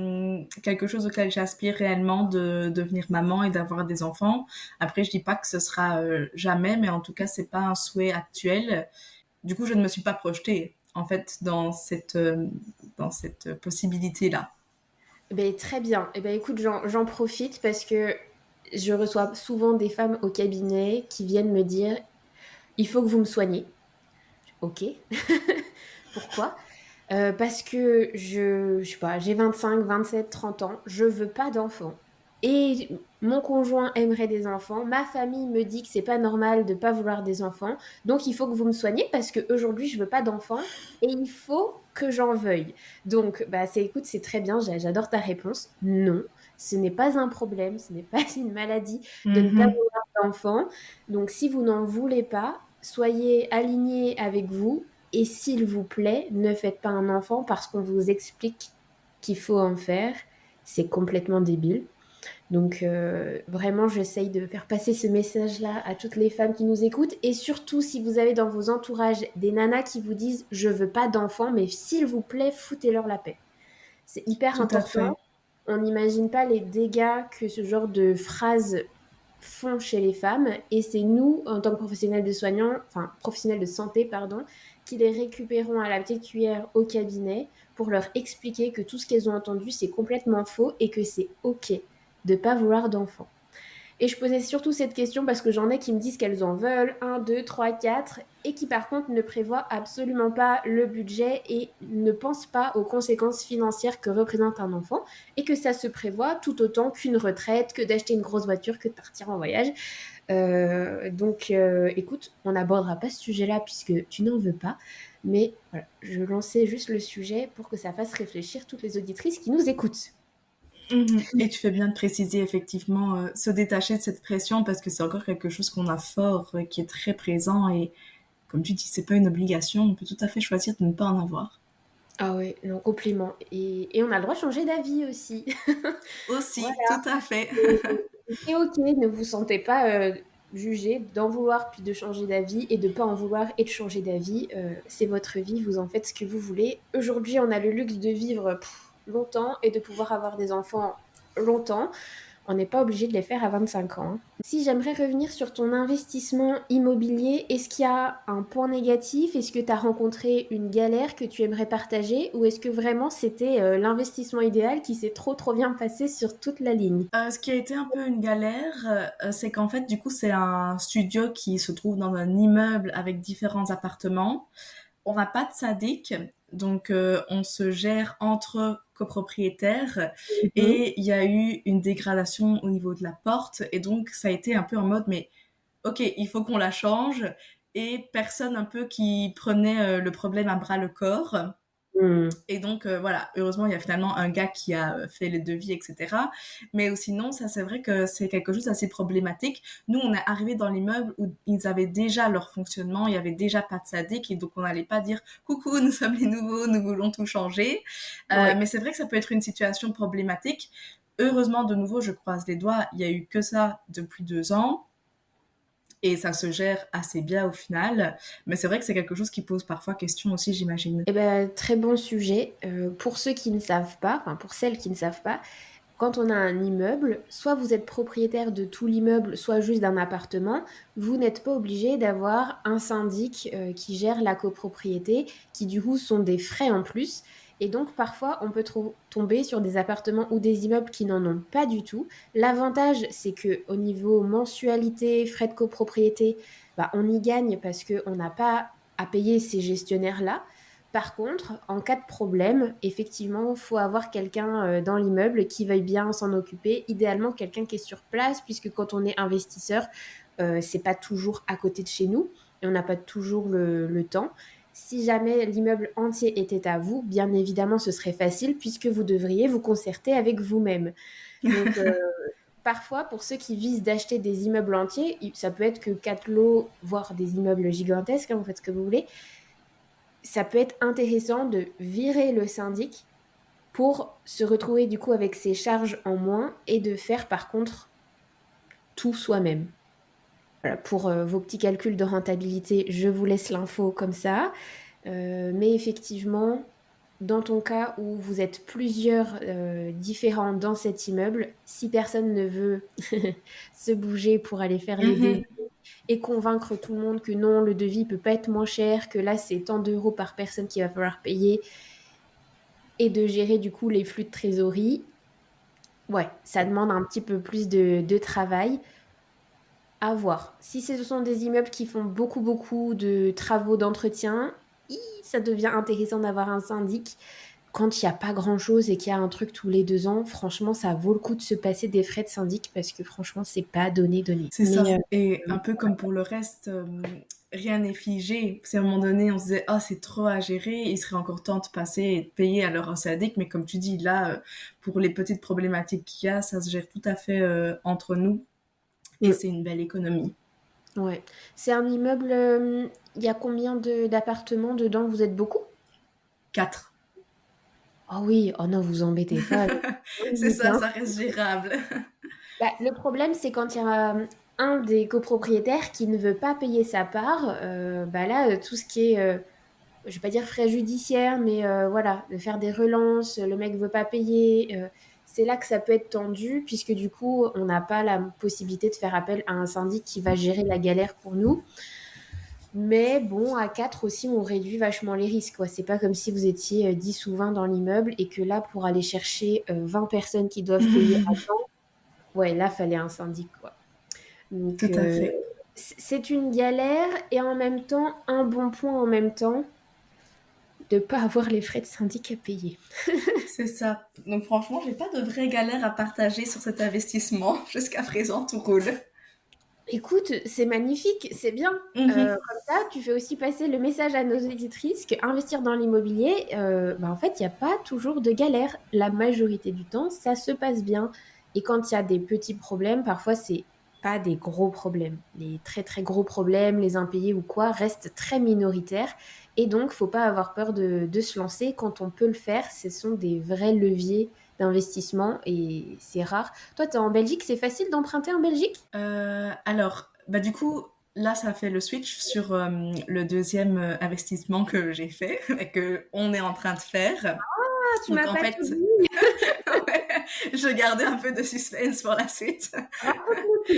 quelque chose auquel j'aspire réellement de devenir maman et d'avoir des enfants. Après, je dis pas que ce sera jamais, mais en tout cas, c'est pas un souhait actuel. Du coup, je ne me suis pas projetée en fait dans cette possibilité-là. Ben, très bien. Eh ben, écoute, j'en profite parce que je reçois souvent des femmes au cabinet qui viennent me dire, il faut que vous me soignez. Ok. Pourquoi? Parce que je sais pas, j'ai 25, 27, 30 ans, je veux pas d'enfants. Et mon conjoint aimerait des enfants. Ma famille me dit que c'est pas normal de pas vouloir des enfants. Donc il faut que vous me soigniez parce que aujourd'hui je veux pas d'enfants et il faut que j'en veuille. Donc bah écoute, c'est très bien, j'adore ta réponse. Non, ce n'est pas un problème, ce n'est pas une maladie de ne pas Mhm. vouloir d'enfants. Donc si vous n'en voulez pas, soyez alignés avec vous et s'il vous plaît, ne faites pas un enfant parce qu'on vous explique qu'il faut en faire. C'est complètement débile. Donc vraiment, j'essaye de faire passer ce message-là à toutes les femmes qui nous écoutent. Et surtout, si vous avez dans vos entourages des nanas qui vous disent, je veux pas d'enfants, mais s'il vous plaît, foutez-leur la paix. C'est hyper Tout à important. fait. On n'imagine pas les dégâts que ce genre de phrases font chez les femmes et c'est nous, en tant que professionnels de soignants, enfin professionnels de santé, pardon, qui les récupérons à la petite cuillère au cabinet pour leur expliquer que tout ce qu'elles ont entendu, c'est complètement faux et que c'est OK de pas vouloir d'enfants. Et je posais surtout cette question parce que j'en ai qui me disent qu'elles en veulent un, deux, trois, quatre, et qui par contre ne prévoient absolument pas le budget et ne pensent pas aux conséquences financières que représente un enfant, et que ça se prévoit tout autant qu'une retraite, que d'acheter une grosse voiture, que de partir en voyage. Écoute, on n'abordera pas ce sujet-là puisque tu n'en veux pas, mais voilà, je lançais juste le sujet pour que ça fasse réfléchir toutes les auditrices qui nous écoutent. Mhm. Et tu fais bien de préciser effectivement se détacher de cette pression parce que c'est encore quelque chose qu'on a fort, qui est très présent et comme tu dis, c'est pas une obligation, on peut tout à fait choisir de ne pas en avoir. Ah ouais, non, compliment. Et on a le droit de changer d'avis aussi. Voilà. Aussi, tout à fait. C'est ok, ne vous sentez pas jugé d'en vouloir puis de changer d'avis et de pas en vouloir et de changer d'avis. C'est votre vie, vous en faites ce que vous voulez. Aujourd'hui, on a le luxe de vivre longtemps et de pouvoir avoir des enfants longtemps. On n'est pas obligé de les faire à 25 ans, hein. Si j'aimerais revenir sur ton investissement immobilier, est-ce qu'il y a un point négatif? Est-ce que tu as rencontré une galère que tu aimerais partager? Ou est-ce que vraiment c'était l'investissement idéal qui s'est trop bien passé sur toute la ligne? Ce qui a été un peu une galère, c'est qu'en fait, du coup, c'est un studio qui se trouve dans un immeuble avec différents appartements. On n'a pas de syndic, donc on se gère entre copropriétaires Mhm. et il y a eu une dégradation au niveau de la porte et donc ça a été un peu en mode mais ok, il faut qu'on la change et personne un peu qui prenait le problème à bras le corps. Hmm. Et donc voilà, heureusement il y a finalement un gars qui a fait les devis, etc. Mais sinon, ça c'est vrai que c'est quelque chose d'assez problématique. Nous, on est arrivé dans l'immeuble où ils avaient déjà leur fonctionnement, il y avait déjà pas de sadique, et donc on n'allait pas dire coucou, nous sommes les nouveaux, nous voulons tout changer. Ouais. Mais c'est vrai que ça peut être une situation problématique. Heureusement, de nouveau, je croise les doigts, il y a eu que ça depuis 2 ans. Et ça se gère assez bien au final. Mais c'est vrai que c'est quelque chose qui pose parfois question aussi, j'imagine. Eh ben, très bon sujet. Pour ceux qui ne savent pas, enfin pour celles qui ne savent pas, quand on a un immeuble, soit vous êtes propriétaire de tout l'immeuble, soit juste d'un appartement, vous n'êtes pas obligé d'avoir un syndic qui gère la copropriété, qui du coup sont des frais en plus. Et donc parfois, on peut tomber sur des appartements ou des immeubles qui n'en ont pas du tout. L'avantage, c'est que au niveau mensualité, frais de copropriété, bah, on y gagne parce qu'on n'a pas à payer ces gestionnaires-là. Par contre, en cas de problème, effectivement, il faut avoir quelqu'un dans l'immeuble qui veuille bien s'en occuper. Idéalement, quelqu'un qui est sur place, puisque quand on est investisseur, c'est pas toujours à côté de chez nous et on n'a pas toujours le temps. Si jamais l'immeuble entier était à vous, bien évidemment, ce serait facile puisque vous devriez vous concerter avec vous-même. Donc, parfois, pour ceux qui visent d'acheter des immeubles entiers, ça peut être que 4 lots, voire des immeubles gigantesques, hein, vous faites ce que vous voulez, ça peut être intéressant de virer le syndic pour se retrouver du coup avec ses charges en moins et de faire par contre tout soi-même. Voilà, pour vos petits calculs de rentabilité, je vous laisse l'info comme ça. Mais effectivement, dans ton cas où vous êtes plusieurs différents dans cet immeuble, si personne ne veut se bouger pour aller faire les devis Mhm. et convaincre tout le monde que non, le devis peut pas être moins cher, que là c'est tant d'euros par personne qu'il va falloir payer, et de gérer du coup les flux de trésorerie, ouais, ça demande un petit peu plus de travail à voir. Si ce sont des immeubles qui font beaucoup de travaux d'entretien, ça devient intéressant d'avoir un syndic. Quand il n'y a pas grand-chose et qu'il y a un truc tous les 2 ans, franchement, ça vaut le coup de se passer des frais de syndic parce que franchement, c'est pas donné. C'est ça. Et un peu comme pour le reste, rien n'est figé. Si à un moment donné, on se disait, ah, c'est trop à gérer, il serait encore temps de passer et de payer alors un syndic. Mais comme tu dis, là, pour les petites problématiques qu'il y a, ça se gère tout à fait entre nous. Et Mm. c'est une belle économie. Ouais. C'est un immeuble, il y a combien d'appartements dedans? Vous êtes beaucoup? 4. Ah oui, oh non, vous embêtez pas. C'est Vite, ça, hein. ça reste gérable. Bah, le problème, c'est quand il y a un des copropriétaires qui ne veut pas payer sa part, bah là, tout ce qui est, je vais pas dire frais judiciaires, mais voilà, de faire des relances, le mec veut pas payer, c'est là que ça peut être tendu, puisque du coup, on n'a pas la possibilité de faire appel à un syndic qui va gérer la galère pour nous. Mais bon, à 4 aussi, on réduit vachement les risques, quoi. C'est pas comme si vous étiez 10 ou 20 dans l'immeuble et que là, pour aller chercher 20 personnes qui doivent payer à temps, ouais, là, fallait un syndic, quoi. Donc, Tout à fait. c'est une galère et en même temps, un bon point en même temps de pas avoir les frais de syndic à payer. C'est ça. Donc franchement, j'ai pas de vraie galère à partager sur cet investissement. Jusqu'à présent, tout roule. Écoute, c'est magnifique, c'est bien. Mhm. Comme ça, tu fais aussi passer le message à nos auditrices que investir dans l'immobilier, bah, en fait, il n'y a pas toujours de galère. La majorité du temps, ça se passe bien. Et quand il y a des petits problèmes, parfois, c'est pas des gros problèmes. Les très gros problèmes, les impayés ou quoi, restent très minoritaires. Et donc, faut pas avoir peur de se lancer. Quand on peut le faire, ce sont des vrais leviers d'investissement et c'est rare. Toi, tu es en Belgique, c'est facile d'emprunter en Belgique? Alors, bah du coup, là, ça fait le switch sur le deuxième investissement que j'ai fait et que on est en train de faire. tu Donc m'as en pas fait, tout dit. ouais, je gardais un peu de suspense pour la suite. Raconte-moi tout.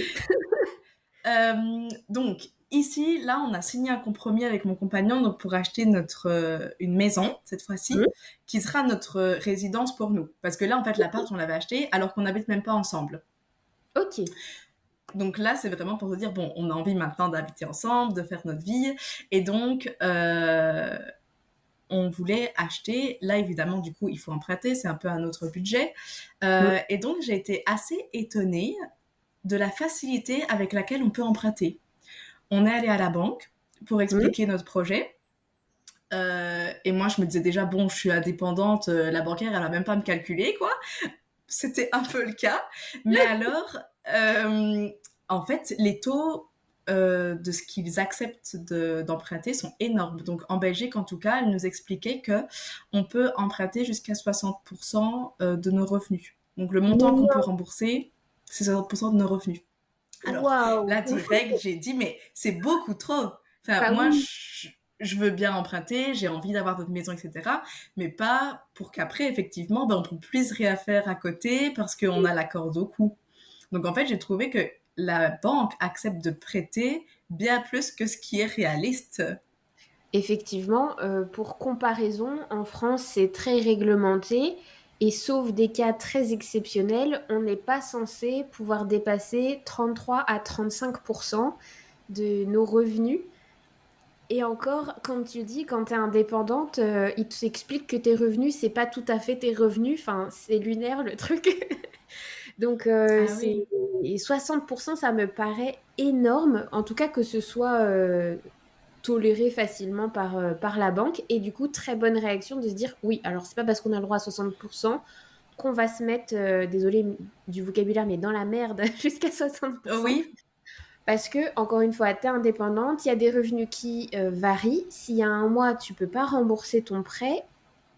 Donc ici, là, on a signé un compromis avec mon compagnon donc pour acheter une maison cette fois-ci, Mmh. qui sera notre résidence pour nous. Parce que là, en fait, l'appart, on l'avait acheté alors qu'on n'habite même pas ensemble. Ok. Donc là, c'est vraiment pour se dire, bon, on a envie maintenant d'habiter ensemble, de faire notre vie. Et donc, on voulait acheter. Là, évidemment, du coup, il faut emprunter. C'est un peu un autre budget. Mmh. Et donc, j'ai été assez étonnée de la facilité avec laquelle on peut emprunter. On est allé à la banque pour Mmh. expliquer notre projet. Et moi, je me disais déjà, bon, je suis indépendante, la banquière, elle va même pas me calculer, quoi. C'était un peu le cas. Mais alors, euh, en fait, les taux de ce qu'ils acceptent d'emprunter sont énormes. Donc, en Belgique, en tout cas, elle nous expliquait que on peut emprunter jusqu'à 60% de nos revenus. Donc, le Mais montant qu'on peut non. rembourser, c'est 60% de nos revenus. Alors, là, Waouh. direct, j'ai dit, mais c'est beaucoup trop. Enfin, Bah moi, oui. je veux bien emprunter, j'ai envie d'avoir notre maison, etc. Mais pas pour qu'après, effectivement, ben, on ne puisse rien faire à côté parce qu'on a la corde au cou. Donc, en fait, j'ai trouvé que la banque accepte de prêter bien plus que ce qui est réaliste. Effectivement, pour comparaison, en France, c'est très réglementé et sauf des cas très exceptionnels, on n'est pas censé pouvoir dépasser 33 à 35% de nos revenus. Et encore, comme tu dis, quand tu es indépendante, ils t'expliquent que tes revenus, c'est pas tout à fait tes revenus. Enfin, c'est lunaire le truc. Donc, Ah c'est oui. et 60%, ça me paraît énorme. En tout cas, que ce soit toléré facilement par la banque. Et du coup, très bonne réaction de se dire oui, alors c'est pas parce qu'on a le droit à 60% qu'on va se mettre, désolé du vocabulaire, mais dans la merde jusqu'à 60%. Oui, Parce que, encore une fois, tu es indépendante, il y a des revenus qui varient. S'il y a un mois, tu peux pas rembourser ton prêt,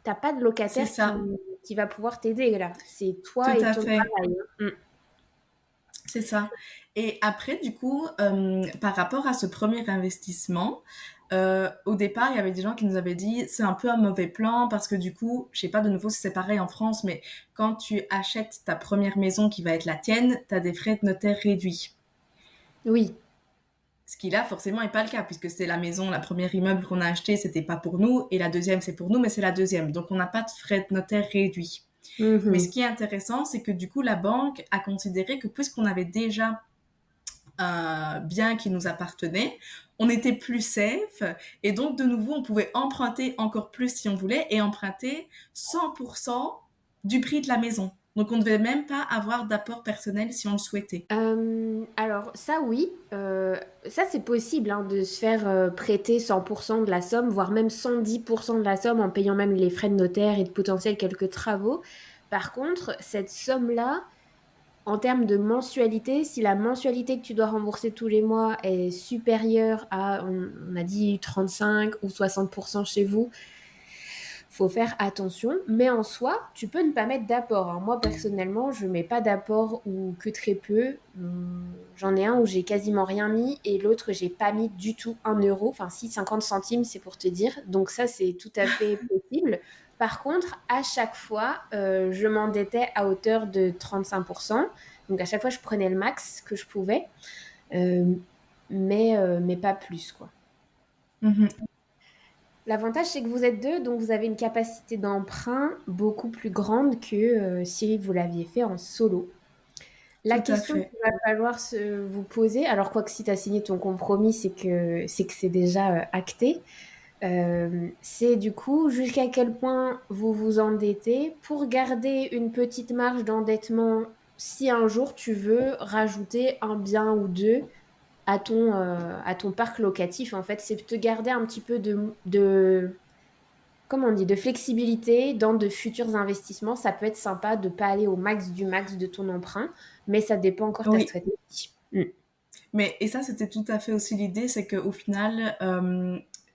t'as pas de c'est locataire ça. qui va pouvoir t'aider là. C'est toi Tout et à ton fait. travail. Mm. C'est ça. Et après, du coup, par rapport à ce premier investissement, au départ, il y avait des gens qui nous avaient dit c'est un peu un mauvais plan parce que du coup, je sais pas de nouveau si c'est pareil en France, mais quand tu achètes ta première maison qui va être la tienne, tu as des frais de notaire réduits. Oui. Ce qui là, forcément, n'est pas le cas puisque c'est la maison, la première immeuble qu'on a acheté, c'était pas pour nous, et la deuxième, c'est pour nous, mais c'est la deuxième. Donc, on n'a pas de frais de notaire réduits. Mais ce Mhm. qui est intéressant, c'est que du coup, la banque a considéré que puisqu'on avait déjà un bien qui nous appartenait, on était plus safe et donc de nouveau on pouvait emprunter encore plus si on voulait et emprunter 100% du prix de la maison. Donc on ne devait même pas avoir d'apport personnel si on le souhaitait. Alors ça oui, ça c'est possible hein, de se faire prêter 100% de la somme, voire même 110% de la somme en payant même les frais de notaire et de potentiels quelques travaux. Par contre, cette somme-là, en termes de mensualité, si la mensualité que tu dois rembourser tous les mois est supérieure à, on a dit 35 ou 60% chez vous, faut faire attention. Mais en soi, tu peux ne pas mettre d'apport, hein. Moi, personnellement, je mets pas d'apport ou que très peu. J'en ai un où j'ai quasiment rien mis et l'autre, j'ai pas mis du tout 1 euro. Enfin, si, 50 centimes, c'est pour te dire. Donc ça, c'est tout à fait possible. Par contre, à chaque fois, je m'endettais à hauteur de 35%. Donc à chaque fois, je prenais le max que je pouvais, euh, mais pas plus, quoi. Mhm. L'avantage, c'est que vous êtes deux, donc vous avez une capacité d'emprunt beaucoup plus grande que si vous l'aviez fait en solo. La Tout à question fait. qu'il va falloir vous poser, alors quoi que si tu as signé ton compromis, c'est que c'est déjà acté, c'est du coup jusqu'à quel point vous vous endettez pour garder une petite marge d'endettement si un jour tu veux rajouter un bien ou deux à ton parc locatif. En fait, c'est de te garder un petit peu comment on dit, de flexibilité dans de futurs investissements. Ça peut être sympa de ne pas aller au max du max de ton emprunt, mais ça dépend encore de ta Oui. stratégie. Mm. Mais et ça c'était tout à fait aussi l'idée, c'est qu'au final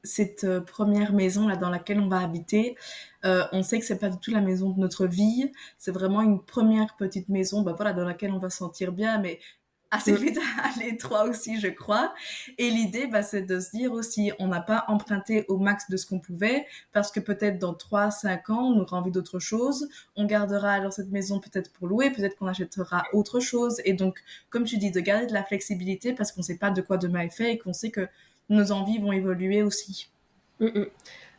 cette première maison là dans laquelle on va habiter, on sait que c'est pas du tout la maison de notre vie, c'est vraiment une première petite maison, bah voilà, dans laquelle on va se sentir bien, mais assez Mm. vite à l'étroit aussi, je crois. Et l'idée, c'est de se dire aussi, on n'a pas emprunté au max de ce qu'on pouvait, parce que peut-être dans 3, 5 ans, on aura envie d'autre chose. On gardera alors cette maison peut-être pour louer, peut-être qu'on achètera autre chose. Et donc, comme tu dis, de garder de la flexibilité parce qu'on ne sait pas de quoi demain est fait et qu'on sait que nos envies vont évoluer aussi. Mm, mm.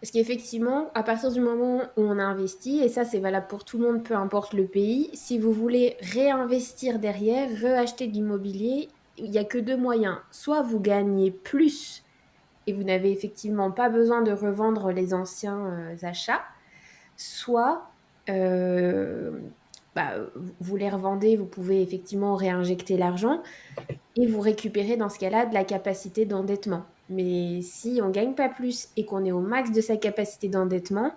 Parce qu'effectivement, à partir du moment où on a investi, et ça c'est valable pour tout le monde, peu importe le pays, si vous voulez réinvestir derrière, reacheter de l'immobilier, il n'y a que deux moyens. Soit vous gagnez plus et vous n'avez effectivement pas besoin de revendre les anciens achats, soit euh, bah, vous les revendez, vous pouvez effectivement réinjecter l'argent et vous récupérez dans ce cas-là de la capacité d'endettement. Mais si on ne gagne pas plus et qu'on est au max de sa capacité d'endettement,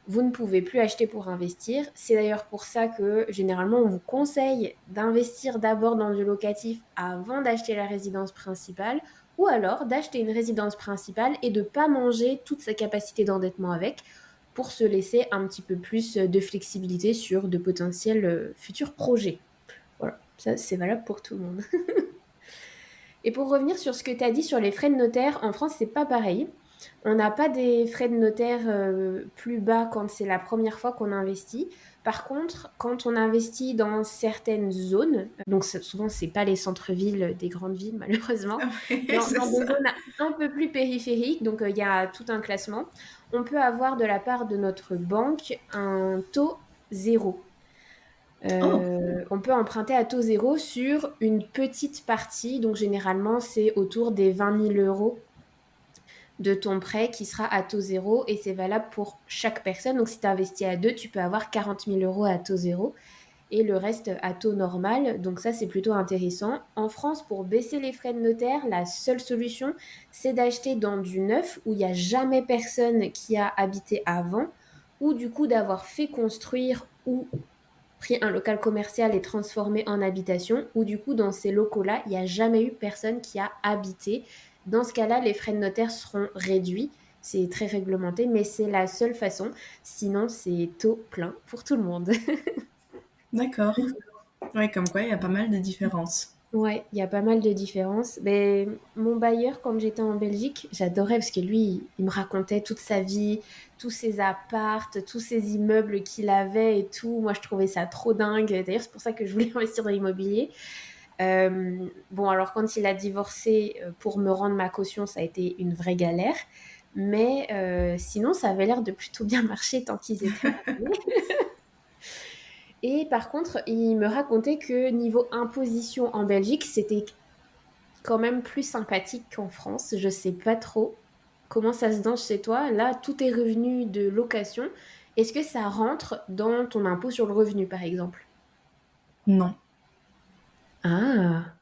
vous ne pouvez plus acheter pour investir. C'est d'ailleurs pour ça que généralement on vous conseille d'investir d'abord dans du locatif avant d'acheter la résidence principale ou alors d'acheter une résidence principale et de ne pas manger toute sa capacité d'endettement avec pour se laisser un petit peu plus de flexibilité sur de potentiels futurs projets. Voilà, ça c'est valable pour tout le monde. Et pour revenir sur ce que tu as dit sur les frais de notaire, en France, c'est pas pareil. On n'a pas des frais de notaire plus bas quand c'est la première fois qu'on investit. Par contre, quand on investit dans certaines zones, donc souvent c'est pas les centres-villes des grandes villes malheureusement, Oui, c'est dans des ça. zones un peu plus périphériques, donc il y a tout un classement, on peut avoir de la part de notre banque un taux zéro. Oh, On peut emprunter à taux zéro sur une petite partie, donc généralement c'est autour des 20 000 € de ton prêt qui sera à taux zéro et c'est valable pour chaque personne. Donc si tu investis à deux, tu peux avoir 40 000 € à taux zéro et le reste à taux normal. Donc ça c'est plutôt intéressant. En France, pour baisser les frais de notaire, la seule solution c'est d'acheter dans du neuf où il n'y a jamais personne qui a habité avant ou du coup d'avoir fait construire ou pris un local commercial et transformé en habitation, ou du coup, dans ces locaux-là, il n'y a jamais eu personne qui a habité. Dans ce cas-là, les frais de notaire seront réduits. C'est très réglementé, mais c'est la seule façon. Sinon, c'est taux plein pour tout le monde. d'accord. Ouais, comme quoi, il y a pas mal de différences. Ouais, il y a pas mal de différences. Mais mon bailleur, quand j'étais en Belgique, j'adorais parce que lui, il me racontait toute sa vie, tous ses appartes, tous ses immeubles qu'il avait et tout. Moi, je trouvais ça trop dingue. D'ailleurs, c'est pour ça que je voulais investir dans l'immobilier. Bon, alors quand il a divorcé, pour me rendre ma caution, ça a été une vraie galère. Mais sinon, ça avait l'air de plutôt bien marcher tant qu'ils étaient mariés. Et par contre, il me racontait que niveau imposition en Belgique, c'était quand même plus sympathique qu'en France. Je sais pas trop comment ça se danse chez toi. Là, tout est revenu de location. Est-ce que ça rentre dans ton impôt sur le revenu, par exemple? Non. Ah,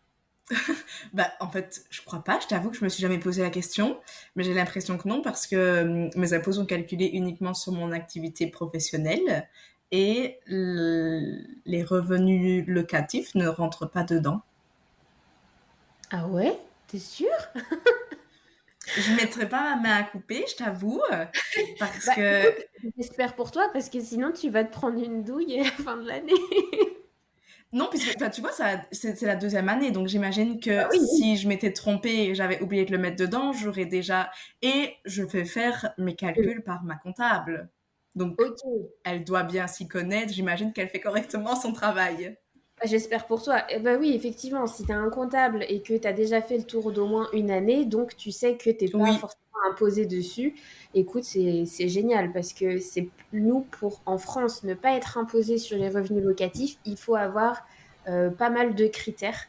En fait, je crois pas. Je t'avoue que je me suis jamais posé la question, mais j'ai l'impression que non parce que mes impôts sont calculés uniquement sur mon activité professionnelle et les revenus locatifs ne rentrent pas dedans. ah ouais? T'es sûr? Je mettrai pas ma main à couper, je t'avoue, parce Bah que écoute, j'espère pour toi parce que sinon tu vas te prendre une douille à la fin de l'année. non, puisque tu vois, ça, c'est la deuxième année, donc j'imagine Bah que oui, oui. si je m'étais trompée et j'avais oublié de le mettre dedans, j'aurais déjà... Et je fais faire mes calculs par ma comptable. Donc, Ok. elle doit bien s'y connaître, j'imagine qu'elle fait correctement son travail. Bah, j'espère pour toi. Eh ben oui, effectivement, si tu as un comptable et que tu as déjà fait le tour d'au moins une année, donc tu sais que tu n'es pas Oui, forcément imposé dessus, écoute, c'est génial parce que c'est nous, pour en France, ne pas être imposé sur les revenus locatifs, il faut avoir pas mal de critères.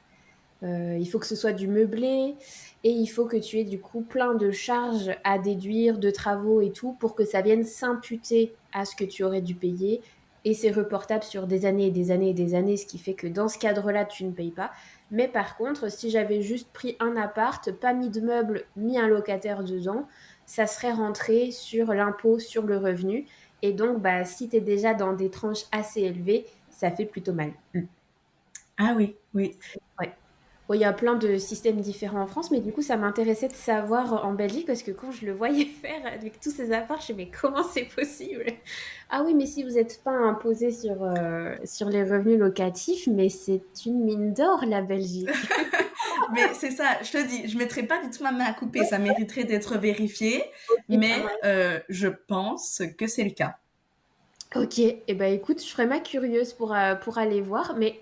Il faut que ce soit du meublé et il faut que tu aies du coup plein de charges à déduire, de travaux et tout, pour que ça vienne s'imputer à ce que tu aurais dû payer. Et c'est reportable sur des années et des années et des années, ce qui fait que dans ce cadre-là, tu ne payes pas. Mais par contre, si j'avais juste pris un appart, pas mis de meubles, mis un locataire dedans, ça serait rentré sur l'impôt sur le revenu. Et donc, bah, si tu es déjà dans des tranches assez élevées, ça fait plutôt mal. ah oui, oui. Ouais. Bon, il y a plein de systèmes différents en France, mais du coup, ça m'intéressait de savoir en Belgique parce que quand je le voyais faire avec tous ces apparts, je me mais comment c'est possible? Ah oui, mais si vous n'êtes pas imposé sur les revenus locatifs, mais c'est une mine d'or, la Belgique. Mais c'est ça, je te dis, je mettrai pas du tout ma main à couper, ça mériterait d'être vérifié, Ok, mais pareil. je pense que c'est le cas. Ok, et ben écoute, je serais ma curieuse pour aller voir, mais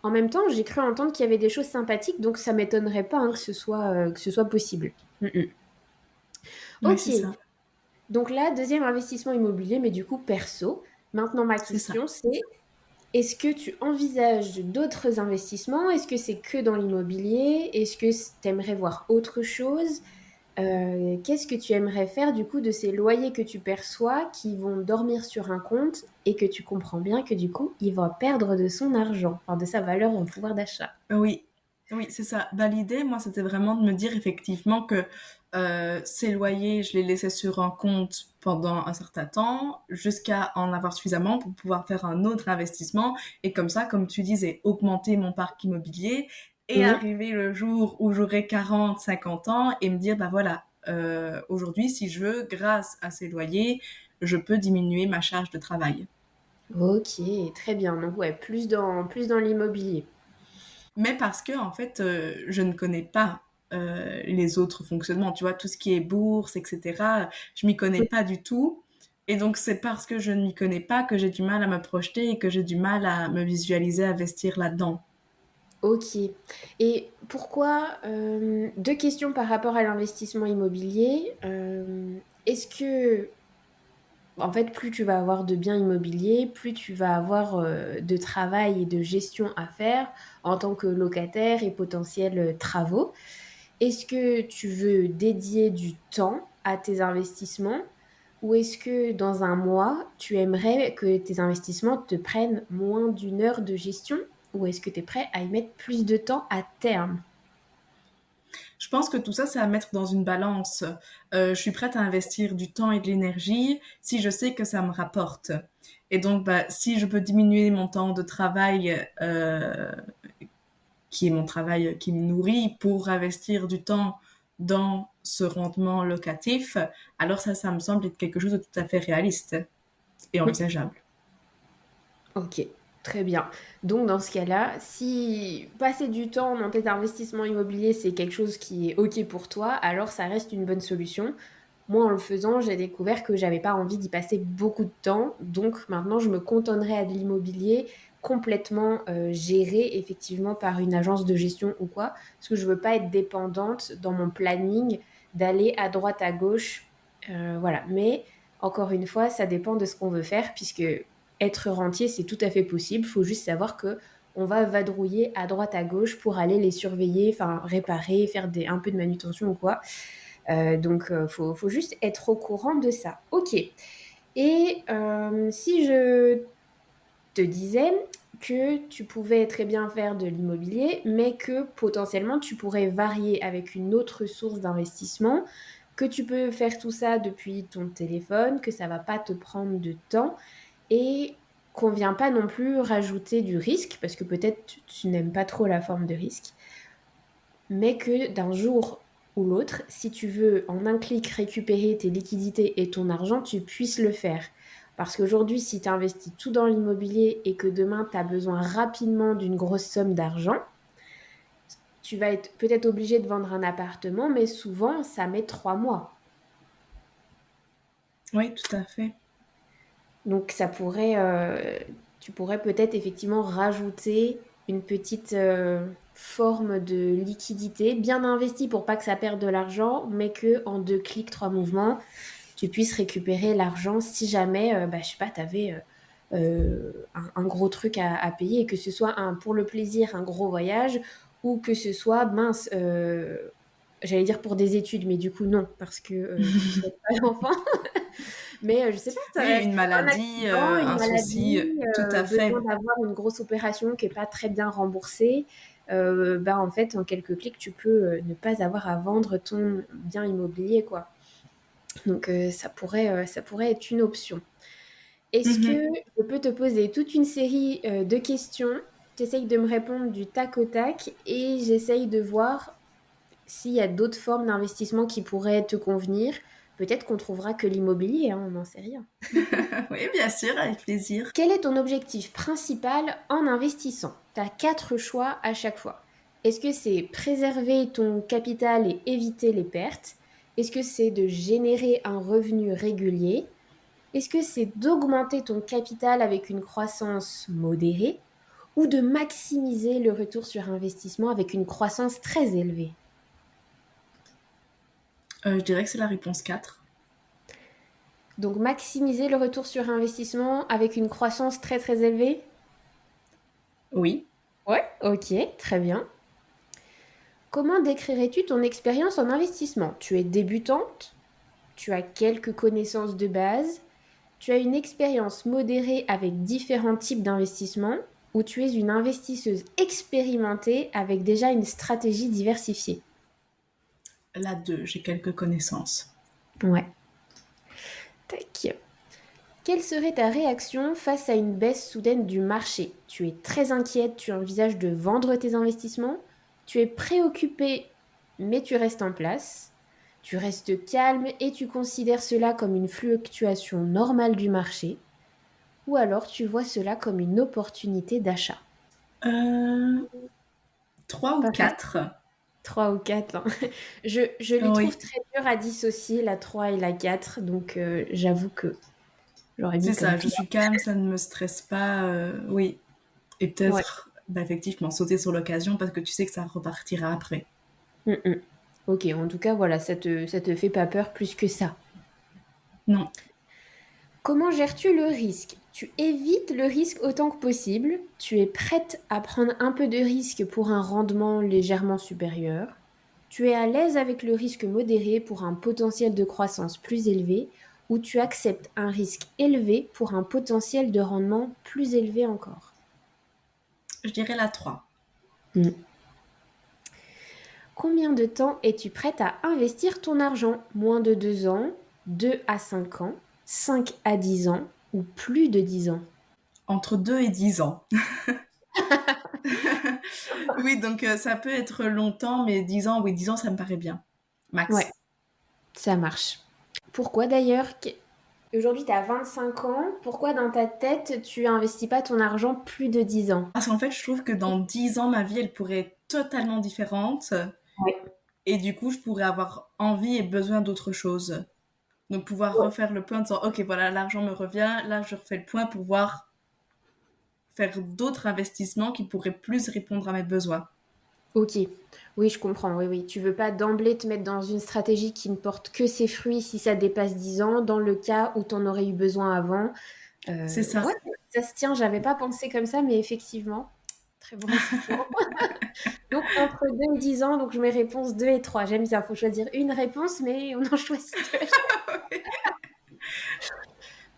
en même temps, j'ai cru entendre qu'il y avait des choses sympathiques, donc ça m'étonnerait pas hein, que ce soit possible. Mm, mm. Oui, Ok, c'est ça, donc là, deuxième investissement immobilier, mais du coup perso. Maintenant, ma c'est ça. question, c'est est-ce que tu envisages d'autres investissements? Est-ce que c'est que dans l'immobilier? Est-ce que tu aimerais voir autre chose? Qu'est-ce que tu aimerais faire du coup de ces loyers que tu perçois qui vont dormir sur un compte et que tu comprends bien que du coup, il va perdre de son argent, enfin de sa valeur en pouvoir d'achat? Oui, oui, c'est ça. Bah, l'idée, moi, c'était vraiment de me dire effectivement que ces loyers, je les laissais sur un compte pendant un certain temps, jusqu'à en avoir suffisamment pour pouvoir faire un autre investissement, et comme ça, comme tu disais, augmenter mon parc immobilier, et Mhm. arriver le jour où j'aurai 40, 50 ans, et me dire, bah voilà, aujourd'hui, si je veux, grâce à ces loyers, je peux diminuer ma charge de travail. Ok, très bien. Donc ouais, plus dans l'immobilier. Mais parce que en fait, je ne connais pas les autres fonctionnements, tu vois, tout ce qui est bourse, etc. Je m'y connais pas du tout. Et donc c'est parce que je ne m'y connais pas que j'ai du mal à me projeter et que j'ai du mal à me visualiser investir là-dedans. Ok. Et pourquoi, deux questions par rapport à l'investissement immobilier. Est-ce que, en fait, plus tu vas avoir de biens immobiliers, plus tu vas avoir de travail et de gestion à faire en tant que locataire et potentiels travaux. Est-ce que tu veux dédier du temps à tes investissements ou est-ce que dans un mois, tu aimerais que tes investissements te prennent moins d'une heure de gestion ou est-ce que tu es prêt à y mettre plus de temps à terme? Je pense que tout ça, c'est à mettre dans une balance. Je suis prête à investir du temps et de l'énergie si je sais que ça me rapporte. Et donc, bah, si je peux diminuer mon temps de travail qui est mon travail qui me nourrit pour investir du temps dans ce rendement locatif, alors ça me semble être quelque chose de tout à fait réaliste et Oui. envisageable. Ok, très bien. Donc dans ce cas-là, si passer du temps dans tes investissements immobiliers, c'est quelque chose qui est ok pour toi, alors ça reste une bonne solution. Moi, en le faisant, j'ai découvert que j'avais pas envie d'y passer beaucoup de temps. Donc maintenant, je me cantonnerai à de l'immobilier complètement géré effectivement par une agence de gestion ou quoi. Parce que je veux pas être dépendante dans mon planning d'aller à droite, à gauche. Voilà. Mais encore une fois, ça dépend de ce qu'on veut faire puisque être rentier, c'est tout à fait possible. Il faut juste savoir que on va vadrouiller à droite, à gauche pour aller les surveiller, enfin réparer, faire un peu de manutention ou quoi. Donc, faut juste être au courant de ça. Ok. Et si je te disais que tu pouvais très bien faire de l'immobilier, mais que potentiellement tu pourrais varier avec une autre source d'investissement, que tu peux faire tout ça depuis ton téléphone, que ça va pas te prendre de temps et qu'on vient pas non plus rajouter du risque, parce que peut-être tu n'aimes pas trop la forme de risque, mais que d'un jour ou l'autre, si tu veux en un clic récupérer tes liquidités et ton argent, tu puisses le faire. Parce qu'aujourd'hui, si tu investis tout dans l'immobilier et que demain, tu as besoin rapidement d'une grosse somme d'argent, tu vas être peut-être obligé de vendre un appartement, mais souvent, ça met 3 mois. Oui, tout à fait. Donc, tu pourrais peut-être effectivement rajouter une petite forme de liquidité bien investie pour pas que ça perde de l'argent, mais que en 2 clics, 3 mouvements, tu puisses récupérer l'argent si jamais, bah, je sais pas, tu avais un gros truc à payer et que ce soit pour le plaisir, un gros voyage ou que ce soit, mince, j'allais dire pour des études, mais du coup non, parce que tu ne souhaites pas l'enfant. Mais je sais pas, Oui, une un maladie, accident, une un souci, maladie, tout à besoin fait. d'avoir une grosse opération qui est pas très bien remboursée, bah, en fait, en quelques clics, tu peux, ne pas avoir à vendre ton bien immobilier, quoi. Donc ça pourrait être une option. Est-ce que Mhm. je peux te poser toute une série, de questions? Tu essayes de me répondre du tac au tac et j'essaye de voir s'il y a d'autres formes d'investissement qui pourraient te convenir. Peut-être qu'on trouvera que l'immobilier, hein, on n'en sait rien. Oui, bien sûr, avec plaisir. Quel est ton objectif principal en investissant? Tu as 4 choix à chaque fois. Est-ce que c'est préserver ton capital et éviter les pertes? Est-ce que c'est de générer un revenu régulier? Est-ce que c'est d'augmenter ton capital avec une croissance modérée? Ou de maximiser le retour sur investissement avec une croissance très élevée? Je dirais que c'est la réponse 4. Donc maximiser le retour sur investissement avec une croissance très très élevée? Oui. Ouais, ok, très bien. Comment décrirais-tu ton expérience en investissement? Tu es débutante, tu as quelques connaissances de base, tu as une expérience modérée avec différents types d'investissements ou tu es une investisseuse expérimentée avec déjà une stratégie diversifiée? La 2, j'ai quelques connaissances. Ouais. Tac. Quelle serait ta réaction face à une baisse soudaine du marché? Tu es très inquiète, tu envisages de vendre tes investissements, tu es préoccupée, mais tu restes en place, tu restes calme et tu considères cela comme une fluctuation normale du marché, ou alors tu vois cela comme une opportunité d'achat. Euh, 3 ou Pas facile. 4. 3 ou 4, hein. Je les trouve Oui, très durs à dissocier, la 3 et la 4, donc j'avoue que j'aurais c'est mis comme ça, je tout. suis calme, ça ne me stresse pas. Oui, et Ouais. peut-être effectivement sauter sur l'occasion parce que tu sais que ça repartira après. Mm, mm. Ok, en tout cas, voilà, ça te fait pas peur plus que ça. Non, Comment gères-tu le risque? Tu évites le risque autant que possible. Tu es prête à prendre un peu de risque pour un rendement légèrement supérieur. Tu es à l'aise avec le risque modéré pour un potentiel de croissance plus élevé. Ou tu acceptes un risque élevé pour un potentiel de rendement plus élevé encore. je dirais la 3. Hmm. Combien de temps es-tu prête à investir ton argent? Moins de 2 ans, 2 à 5 ans, 5 à 10 ans ou plus de 10 ans? Entre 2 et 10 ans. Oui, donc ça peut être longtemps, mais 10 ans, oui, 10 ans, ça me paraît bien. Ouais, Max. ça marche. Pourquoi d'ailleurs aujourd'hui tu as 25 ans, pourquoi dans ta tête tu investis pas ton argent plus de 10 ans? Parce qu'en fait, je trouve que dans 10 ans, ma vie, elle pourrait être totalement différente. Ouais. Et du coup, je pourrais avoir envie et besoin d'autre chose. Donc, pouvoir refaire le point en disant, OK, voilà, l'argent me revient. Là, je refais le point pour pouvoir faire d'autres investissements qui pourraient plus répondre à mes besoins. Ok, oui, je comprends. Oui, oui. Tu veux pas d'emblée te mettre dans une stratégie qui ne porte que ses fruits si ça dépasse 10 ans, dans le cas où tu en aurais eu besoin avant. C'est ça. Ouais, ça se tient, j'avais pas pensé comme ça, mais effectivement, très bon raisonnement. Donc entre 2 et 10 ans, donc je mets réponse 2 et 3. J'aime bien, il faut choisir une réponse, mais on en choisit deux.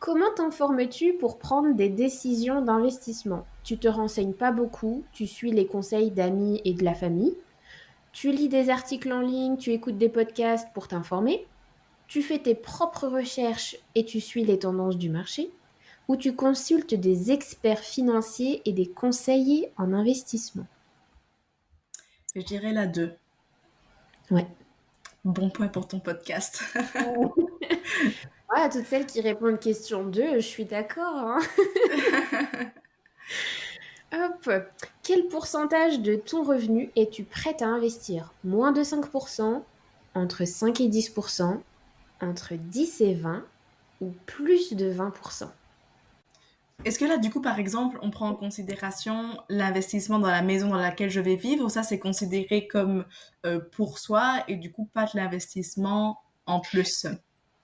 Comment t'informes-tu pour prendre des décisions d'investissement? Tu te renseignes pas beaucoup, tu suis les conseils d'amis et de la famille, tu lis des articles en ligne, tu écoutes des podcasts pour t'informer, tu fais tes propres recherches et tu suis les tendances du marché, ou tu consultes des experts financiers et des conseillers en investissement. Je dirais la 2. Ouais. Bon point pour ton podcast. Ouais, à toutes celles qui répondent question 2, je suis d'accord, hein. Hop. Quel pourcentage de ton revenu es-tu prête à investir? Moins de 5%, entre 5 et 10%, entre 10 et 20 ou plus de 20%? Est-ce que là, du coup, par exemple, on prend en considération l'investissement dans la maison dans laquelle je vais vivre ou ça, c'est considéré comme pour soi et du coup, pas de l'investissement en plus?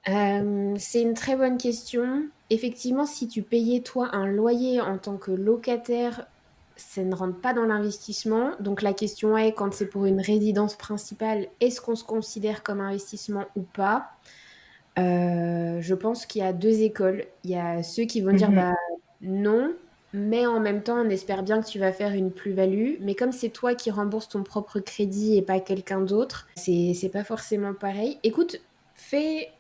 C'est une très bonne question. Effectivement, si tu payais toi un loyer en tant que locataire, ça ne rentre pas dans l'investissement. Donc la question est, quand c'est pour une résidence principale, est-ce qu'on se considère comme investissement ou pas? Je pense qu'il y a deux écoles. Il y a ceux qui vont dire Mhm. bah non, mais en même temps, on espère bien que tu vas faire une plus-value. Mais comme c'est toi qui rembourses ton propre crédit et pas quelqu'un d'autre, c'est pas forcément pareil. Écoute,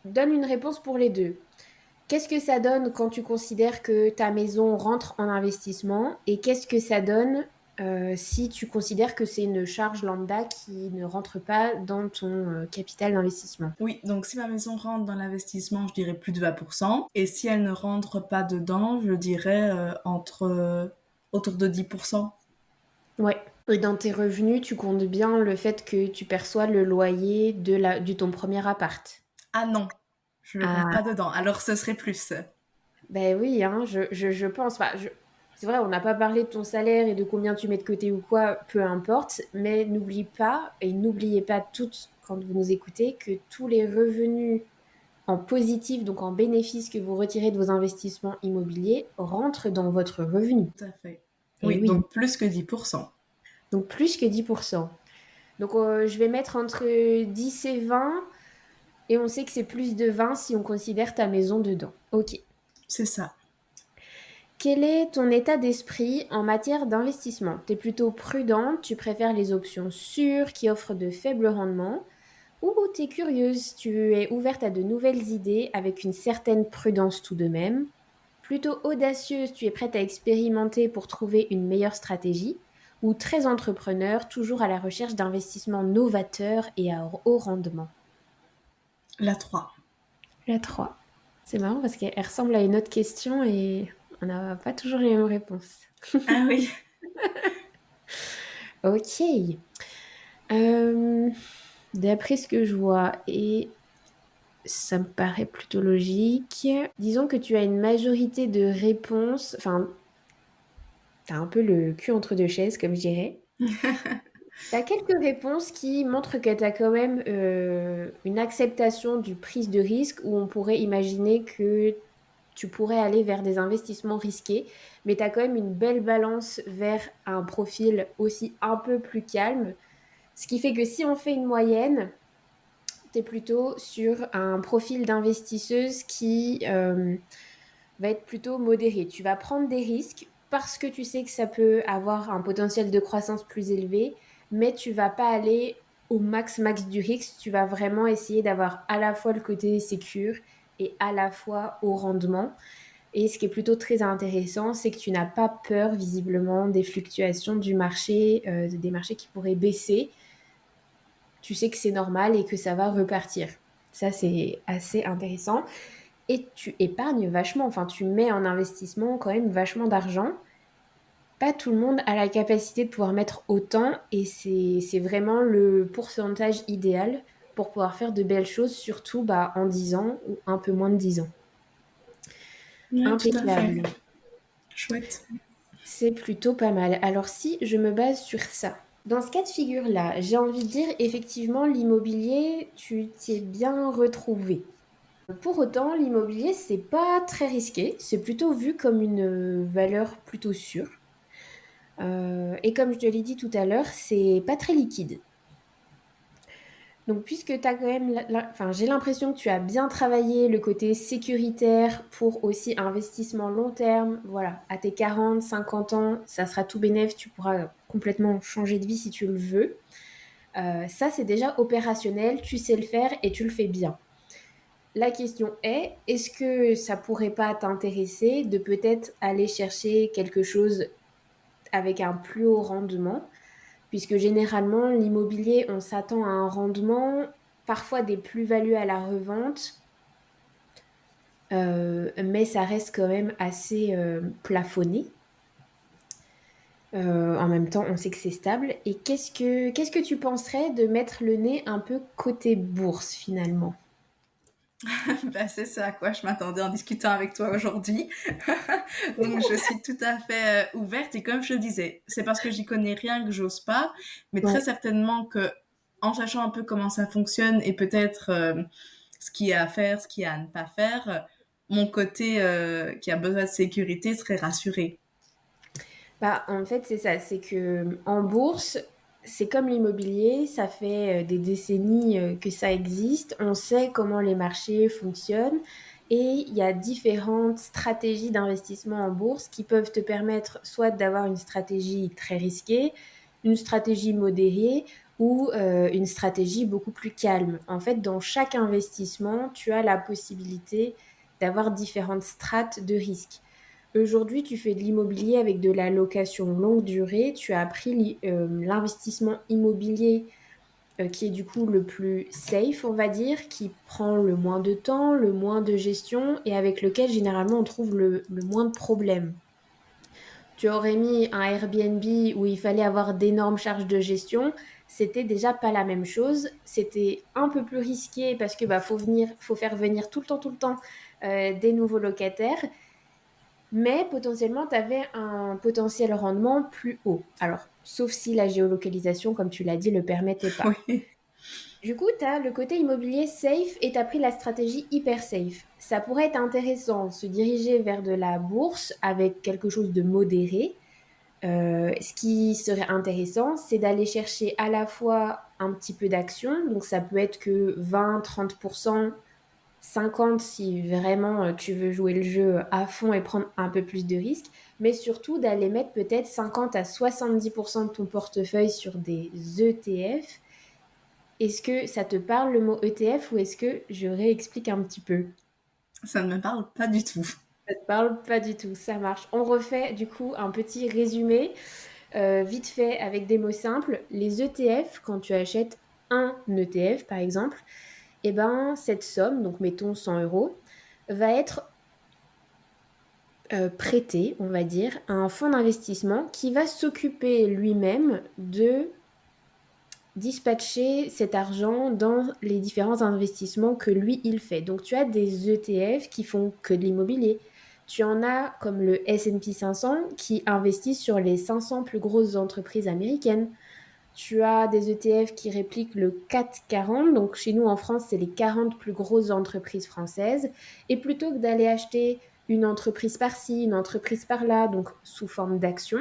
donne une réponse pour les deux. Qu'est-ce que ça donne quand tu considères que ta maison rentre en investissement et qu'est-ce que ça donne si tu considères que c'est une charge lambda qui ne rentre pas dans ton capital d'investissement. Oui, donc si ma maison rentre dans l'investissement, je dirais plus de 20%. Et si elle ne rentre pas dedans, je dirais autour de 10%. Ouais. Et dans tes revenus, tu comptes bien le fait que tu perçois le loyer de ton premier appart. Ah non, je ne le compte pas Ah, dedans. Alors ce serait plus. ben oui, hein, je pense. Enfin, c'est vrai, on n'a pas parlé de ton salaire et de combien tu mets de côté ou quoi, peu importe. Mais n'oublie pas, et n'oubliez pas toutes, quand vous nous écoutez, que tous les revenus en positif, donc en bénéfice que vous retirez de vos investissements immobiliers, rentrent dans votre revenu. Tout à fait. Et Oui, oui, donc plus que 10%. donc plus que 10%. Donc je vais mettre entre 10 et 20, et on sait que c'est plus de 20 si on considère ta maison dedans. Ok. C'est ça. Quel est ton état d'esprit en matière d'investissement? Tu es plutôt prudente, tu préfères les options sûres qui offrent de faibles rendements, ou tu es curieuse, tu es ouverte à de nouvelles idées avec une certaine prudence tout de même? Plutôt audacieuse, tu es prête à expérimenter pour trouver une meilleure stratégie, ou très entrepreneur, toujours à la recherche d'investissements novateurs et à haut rendement? La 3. La 3. C'est marrant parce qu'elle ressemble à une autre question et on n'a pas toujours les mêmes réponses. Ah oui. Ok. Euh, D'après ce que je vois, et ça me paraît plutôt logique, disons que tu as une majorité de réponses, enfin, t'as un peu le cul entre deux chaises, comme je dirais. T'as quelques réponses qui montrent que t'as quand même une acceptation du prise de risque où on pourrait imaginer que tu pourrais aller vers des investissements risqués, mais tu as quand même une belle balance vers un profil aussi un peu plus calme. Ce qui fait que si on fait une moyenne, tu es plutôt sur un profil d'investisseuse qui va être plutôt modéré. Tu vas prendre des risques parce que tu sais que ça peut avoir un potentiel de croissance plus élevé, mais tu vas pas aller au max du risque. Tu vas vraiment essayer d'avoir à la fois le côté sécure et à la fois au rendement. Et ce qui est plutôt très intéressant, c'est que tu n'as pas peur visiblement des fluctuations du marché, des marchés qui pourraient baisser. Tu sais que c'est normal et que ça va repartir. Ça, c'est assez intéressant. Et tu épargnes vachement, enfin tu mets en investissement quand même vachement d'argent. Pas tout le monde a la capacité de pouvoir mettre autant et c'est vraiment le pourcentage idéal pour pouvoir faire de belles choses, surtout bah, en 10 ans ou un peu moins de 10 ans. Ouais, tout à fait. Impeccable. Chouette. C'est plutôt pas mal. Alors si je me base sur ça, dans ce cas de figure-là, j'ai envie de dire effectivement l'immobilier, tu t'y es bien retrouvé. Pour autant, l'immobilier, c'est pas très risqué, c'est plutôt vu comme une valeur plutôt sûre. Et comme je te l'ai dit tout à l'heure, c'est pas très liquide. Donc, puisque tu as quand même, enfin, j'ai l'impression que tu as bien travaillé le côté sécuritaire pour aussi investissement long terme, voilà, à tes 40, 50 ans, ça sera tout bénef, tu pourras complètement changer de vie si tu le veux. Ça, c'est déjà opérationnel, tu sais le faire et tu le fais bien. La question est-ce que ça pourrait pas t'intéresser de peut-être aller chercher quelque chose avec un plus haut rendement? Puisque généralement, l'immobilier, on s'attend à un rendement, parfois des plus-values à la revente, mais ça reste quand même assez plafonné. En même temps, on sait que c'est stable. Et qu'est-ce que tu penserais de mettre le nez un peu côté bourse finalement? Bah, c'est ça à quoi je m'attendais en discutant avec toi aujourd'hui. Donc, je suis tout à fait ouverte et comme je te disais, c'est parce que j'y connais rien que j'ose pas, mais très Ouais. certainement que en sachant un peu comment ça fonctionne et peut-être ce qu'il y a à faire, ce qu'il y a à ne pas faire, mon côté qui a besoin de sécurité serait rassuré. Bah, en fait, c'est ça. C'est que en bourse, c'est comme l'immobilier. Ça fait des décennies que ça existe. On sait comment les marchés fonctionnent. Et il y a différentes stratégies d'investissement en bourse qui peuvent te permettre soit d'avoir une stratégie très risquée, une stratégie modérée ou une stratégie beaucoup plus calme. En fait, dans chaque investissement, tu as la possibilité d'avoir différentes strates de risque. Aujourd'hui, tu fais de l'immobilier avec de la location longue durée. Tu as appris l'investissement immobilier qui est du coup le plus safe, on va dire, qui prend le moins de temps, le moins de gestion et avec lequel généralement on trouve le moins de problèmes. Tu aurais mis un Airbnb où il fallait avoir d'énormes charges de gestion, c'était déjà pas la même chose. C'était un peu plus risqué parce que faut faire venir tout le temps des nouveaux locataires, mais potentiellement tu avais un potentiel rendement plus haut. Alors, sauf si la géolocalisation, comme tu l'as dit, le permettait pas. Oui. Du coup, tu as le côté immobilier safe et tu as pris la stratégie hyper safe. Ça pourrait être intéressant, se diriger vers de la bourse avec quelque chose de modéré. Ce qui serait intéressant, c'est d'aller chercher à la fois un petit peu d'action, donc ça peut être que 20-30%, 50% si vraiment tu veux jouer le jeu à fond et prendre un peu plus de risques, mais surtout d'aller mettre peut-être 50 à 70% de ton portefeuille sur des ETF. Est-ce que ça te parle le mot ETF ou est-ce que je réexplique un petit peu? Ça ne me parle pas du tout. Ça te parle pas du tout, ça marche. On refait du coup un petit résumé vite fait avec des mots simples. Les ETF, quand tu achètes un ETF par exemple, eh ben, cette somme, donc mettons 100 euros, va être prêtée, on va dire, à un fonds d'investissement qui va s'occuper lui-même de dispatcher cet argent dans les différents investissements que lui, il fait. Donc, tu as des ETF qui font que de l'immobilier. Tu en as comme le S&P 500 qui investit sur les 500 plus grosses entreprises américaines. Tu as des ETF qui répliquent le CAC 40. Donc, chez nous, en France, c'est les 40 plus grosses entreprises françaises. Et plutôt que d'aller acheter une entreprise par-ci, une entreprise par-là, donc sous forme d'action,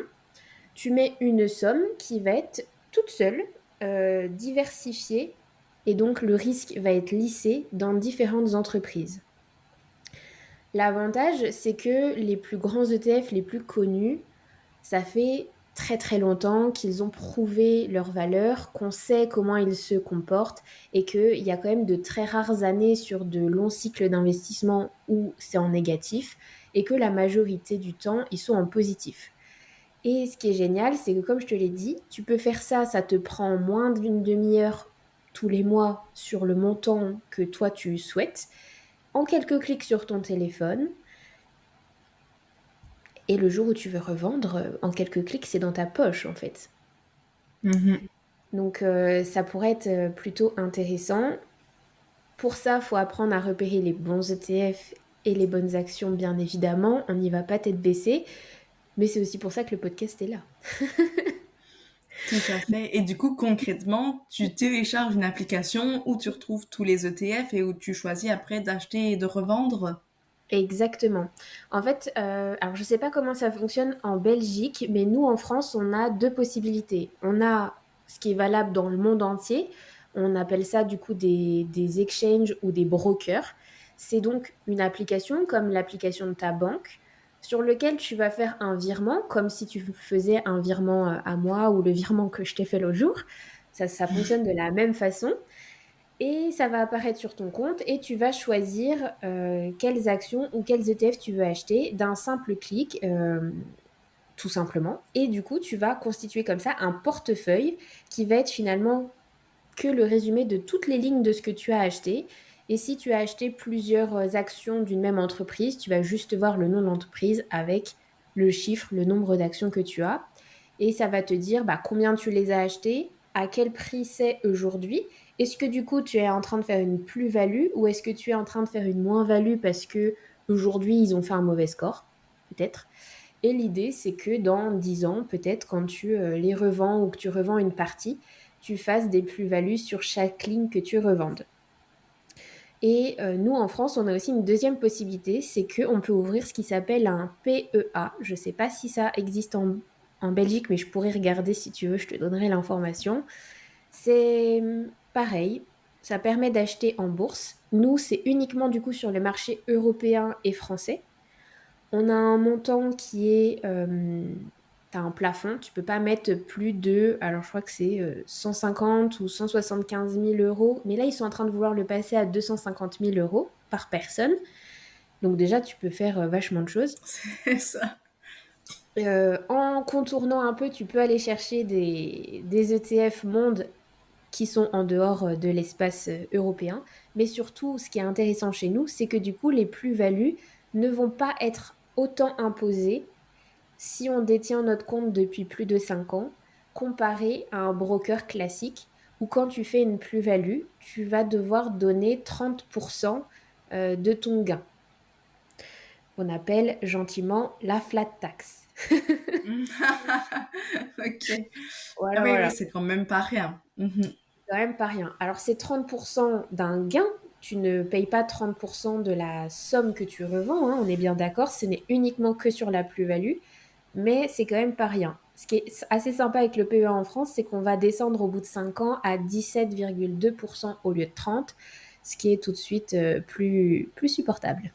tu mets une somme qui va être toute seule, diversifiée, et donc le risque va être lissé dans différentes entreprises. L'avantage, c'est que les plus grands ETF, les plus connus, ça fait très très longtemps qu'ils ont prouvé leur valeur, qu'on sait comment ils se comportent et qu'il y a quand même de très rares années sur de longs cycles d'investissement où c'est en négatif et que la majorité du temps, ils sont en positif. Et ce qui est génial, c'est que comme je te l'ai dit, tu peux faire ça, ça te prend moins d'une demi-heure tous les mois sur le montant que toi tu souhaites, en quelques clics sur ton téléphone. Et le jour où tu veux revendre, en quelques clics, c'est dans ta poche en fait. Mhm. Donc ça pourrait être plutôt intéressant. Pour ça, il faut apprendre à repérer les bons ETF et les bonnes actions, bien évidemment. On n'y va pas tête baissée. Mais c'est aussi pour ça que le podcast est là. Tout à fait. Et du coup, concrètement, tu télécharges une application où tu retrouves tous les ETF et où tu choisis après d'acheter et de revendre. Exactement. En fait, alors je ne sais pas comment ça fonctionne en Belgique, mais nous en France, on a deux possibilités. On a ce qui est valable dans le monde entier. On appelle ça du coup des exchanges ou des brokers. C'est donc une application comme l'application de ta banque sur lequel tu vas faire un virement comme si tu faisais un virement à moi ou le virement que je t'ai fait l'autre jour. Ça fonctionne de la même façon. Et ça va apparaître sur ton compte et tu vas choisir quelles actions ou quels ETF tu veux acheter d'un simple clic, tout simplement. Et du coup, tu vas constituer comme ça un portefeuille qui va être finalement que le résumé de toutes les lignes de ce que tu as acheté. Et si tu as acheté plusieurs actions d'une même entreprise, tu vas juste voir le nom de l'entreprise avec le chiffre, le nombre d'actions que tu as. Et ça va te dire bah, combien tu les as achetées, à quel prix c'est aujourd'hui. Est-ce que du coup tu es en train de faire une plus-value ou est-ce que tu es en train de faire une moins-value parce que aujourd'hui ils ont fait un mauvais score, peut-être. Et l'idée, c'est que dans 10 ans, peut-être quand tu les revends ou que tu revends une partie, tu fasses des plus-values sur chaque ligne que tu revendes. Et nous, en France, on a aussi une deuxième possibilité, c'est qu'on peut ouvrir ce qui s'appelle un PEA. Je ne sais pas si ça existe en Belgique, mais je pourrais regarder si tu veux, je te donnerai l'information. C'est pareil, ça permet d'acheter en bourse. Nous, c'est uniquement du coup sur les marchés européens et français. On a un montant qui est... tu as un plafond, tu peux pas mettre plus de... Alors je crois que c'est 150 ou 175 000 euros. Mais là, ils sont en train de vouloir le passer à 250 000 euros par personne. Donc déjà, tu peux faire vachement de choses. C'est ça. En contournant un peu, tu peux aller chercher des ETF monde qui sont en dehors de l'espace européen. Mais surtout, ce qui est intéressant chez nous, c'est que du coup, les plus-values ne vont pas être autant imposées si on détient notre compte depuis plus de 5 ans, comparé à un broker classique où quand tu fais une plus-value, tu vas devoir donner 30% de ton gain, qu'on appelle gentiment la flat tax. Ok. Ah Voilà, oui, oui, voilà. c'est quand même pas rien. Mhm. Quand même pas rien. Alors, c'est 30% d'un gain. Tu ne payes pas 30% de la somme que tu revends, hein, on est bien d'accord. Ce n'est uniquement que sur la plus-value, mais c'est quand même pas rien. Ce qui est assez sympa avec le PEA en France, c'est qu'on va descendre au bout de 5 ans à 17,2% au lieu de 30, ce qui est tout de suite plus supportable.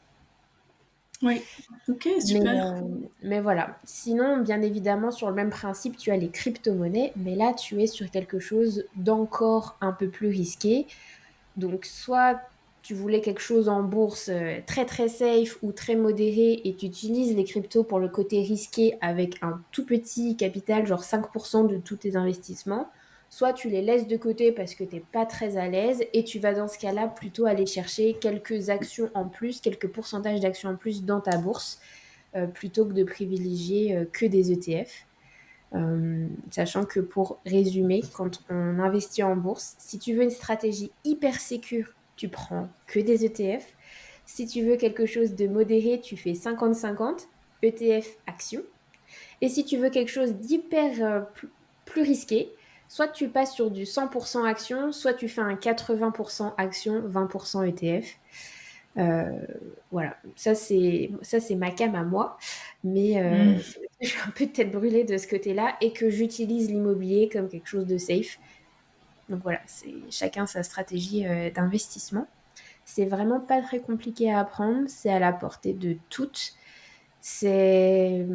Oui, ok, Mais, super. euh, mais voilà. Sinon, bien évidemment, sur le même principe, tu as les crypto-monnaies, mais là, tu es sur quelque chose d'encore un peu plus risqué. Donc, soit tu voulais quelque chose en bourse très très safe ou très modéré et tu utilises les cryptos pour le côté risqué avec un tout petit capital, genre 5% de tous tes investissements, soit tu les laisses de côté parce que tu n'es pas très à l'aise et tu vas dans ce cas-là plutôt aller chercher quelques actions en plus, quelques pourcentages d'actions en plus dans ta bourse plutôt que de privilégier que des ETF. Sachant que pour résumer, quand on investit en bourse, si tu veux une stratégie hyper sécure, tu prends que des ETF. Si tu veux quelque chose de modéré, tu fais 50-50, ETF action. Et si tu veux quelque chose d'hyper plus risqué, soit tu passes sur du 100% action, soit tu fais un 80% action, 20% ETF. Euh, voilà, ça c'est ma cam à moi, mais Mm. c'est vrai que je suis un peu tête brûlée de ce côté-là et que j'utilise l'immobilier comme quelque chose de safe. Donc voilà, c'est chacun sa stratégie d'investissement. C'est vraiment pas très compliqué à apprendre, c'est à la portée de toutes. C'est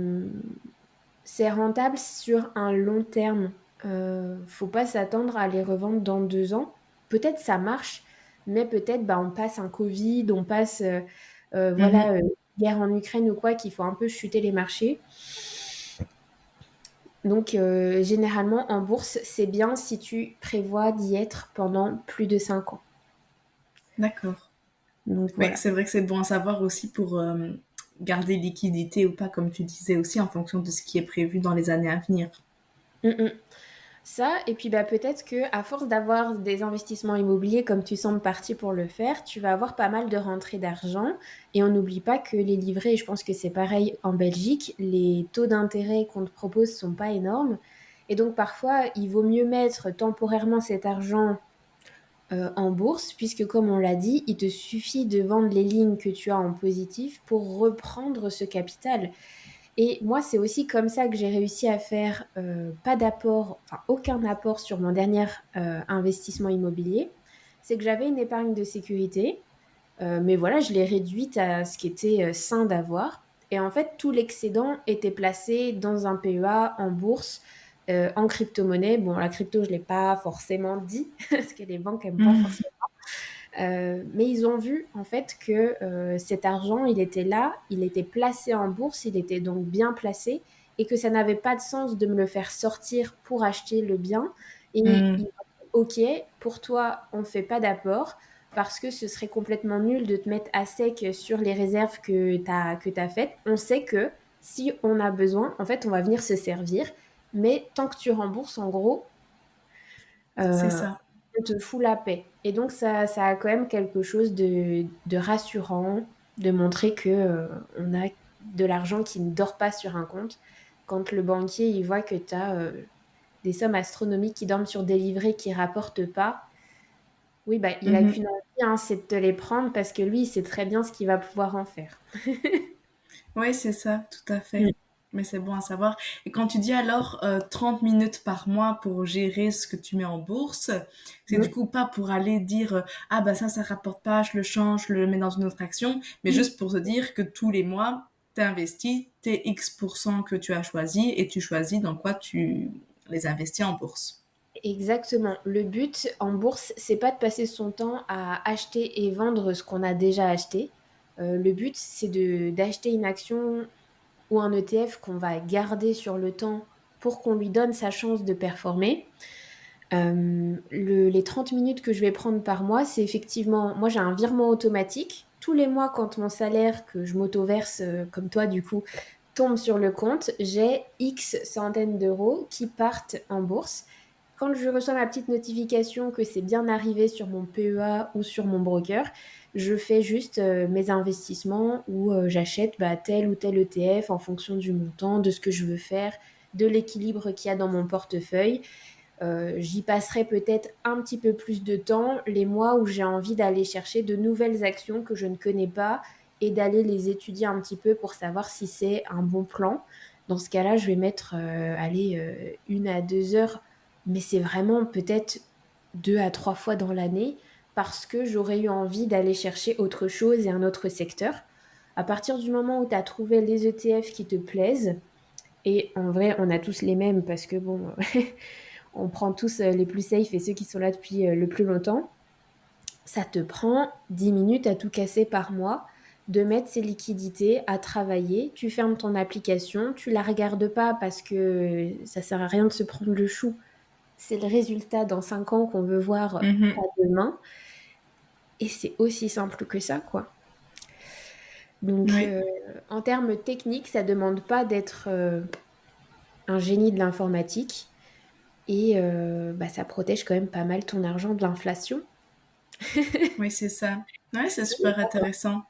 c'est rentable sur un long terme. Faut pas s'attendre à les revendre dans 2 ans. Peut-être ça marche, mais peut-être bah, on passe un Covid, on passe Mhm. voilà, guerre en Ukraine ou quoi, qu'il faut un peu chuter les marchés. Donc généralement en bourse, c'est bien si tu prévois d'y être pendant plus de 5 ans. D'accord. Donc Oui, voilà. c'est vrai que c'est bon à savoir aussi pour garder liquidité ou pas, comme tu disais aussi, en fonction de ce qui est prévu dans les années à venir. Mm, mm. Ça, et puis bah, peut-être que à force d'avoir des investissements immobiliers comme tu sembles parti pour le faire, tu vas avoir pas mal de rentrées d'argent. Et on n'oublie pas que les livrets, et je pense que c'est pareil en Belgique, les taux d'intérêt qu'on te propose sont pas énormes. Et donc parfois, il vaut mieux mettre temporairement cet argent en bourse, puisque comme on l'a dit, il te suffit de vendre les lignes que tu as en positif pour reprendre ce capital. Et moi, c'est aussi comme ça que j'ai réussi à faire pas d'apport, enfin aucun apport sur mon dernier investissement immobilier. C'est que j'avais une épargne de sécurité, mais voilà, je l'ai réduite à ce qui était sain d'avoir. Et en fait, tout l'excédent était placé dans un PEA, en bourse, en crypto-monnaie. Bon, la crypto, je ne l'ai pas forcément dit, parce que les banques n'aiment pas Mhm. forcément. Mais ils ont vu en fait que cet argent, il était là, il était placé en bourse, il était donc bien placé et que ça n'avait pas de sens de me le faire sortir pour acheter le bien. Et ils Mhm. ont dit, OK, pour toi, on ne fait pas d'apport parce que ce serait complètement nul de te mettre à sec sur les réserves que tu as faites. On sait que si on a besoin, en fait, on va venir se servir. Mais tant que tu rembourses, en gros, C'est euh, ça. on te fout la paix. Et donc, ça a quand même quelque chose de rassurant de montrer que, on a de l'argent qui ne dort pas sur un compte. Quand le banquier, il voit que tu as des sommes astronomiques qui dorment sur des livrets qui ne rapportent pas, oui, bah, il n'a Mhm. qu'une envie, hein, c'est de te les prendre parce que lui, il sait très bien ce qu'il va pouvoir en faire. Oui, c'est ça, tout à Mm. fait. Mais c'est bon à savoir. Et quand tu dis alors 30 minutes par mois pour gérer ce que tu mets en bourse, c'est du Mm. coup pas pour aller dire ah bah ça rapporte pas, je le change, je le mets dans une autre action, mais juste pour se dire que tous les mois, tu investis tes X% que tu as choisi et tu choisis dans quoi tu les investis en bourse. Exactement. Le but en bourse, c'est pas de passer son temps à acheter et vendre ce qu'on a déjà acheté. Le but, c'est d'acheter une action ou un ETF qu'on va garder sur le temps pour qu'on lui donne sa chance de performer. Les 30 minutes que je vais prendre par mois, c'est effectivement, moi j'ai un virement automatique. Tous les mois, quand mon salaire que je m'auto-verse, comme toi du coup, tombe sur le compte, j'ai X centaines d'euros qui partent en bourse. Quand je reçois ma petite notification que c'est bien arrivé sur mon PEA ou sur mon broker, je fais juste mes investissements où j'achète tel ou tel ETF en fonction du montant, de ce que je veux faire, de l'équilibre qu'il y a dans mon portefeuille. J'y passerai peut-être un petit peu plus de temps les mois où j'ai envie d'aller chercher de nouvelles actions que je ne connais pas et d'aller les étudier un petit peu pour savoir si c'est un bon plan. Dans ce cas-là, je vais mettre 1 à 2 heures, mais c'est vraiment peut-être 2 à 3 fois dans l'année parce que j'aurais eu envie d'aller chercher autre chose et un autre secteur. À partir du moment où tu as trouvé les ETF qui te plaisent, et en vrai, on a tous les mêmes parce que bon, on prend tous les plus safe et ceux qui sont là depuis le plus longtemps. Ça te prend 10 minutes à tout casser par mois de mettre ces liquidités à travailler. Tu fermes ton application, tu la regardes pas parce que ça sert à rien de se prendre le chou. C'est le résultat dans 5 ans qu'on veut voir, pas Mhm. demain. Et c'est aussi simple que ça, quoi. Donc, Oui, en termes techniques, ça demande pas d'être un génie de l'informatique. Et ça protège quand même pas mal ton argent de l'inflation. oui, c'est ça. Ouais, c'est super intéressant.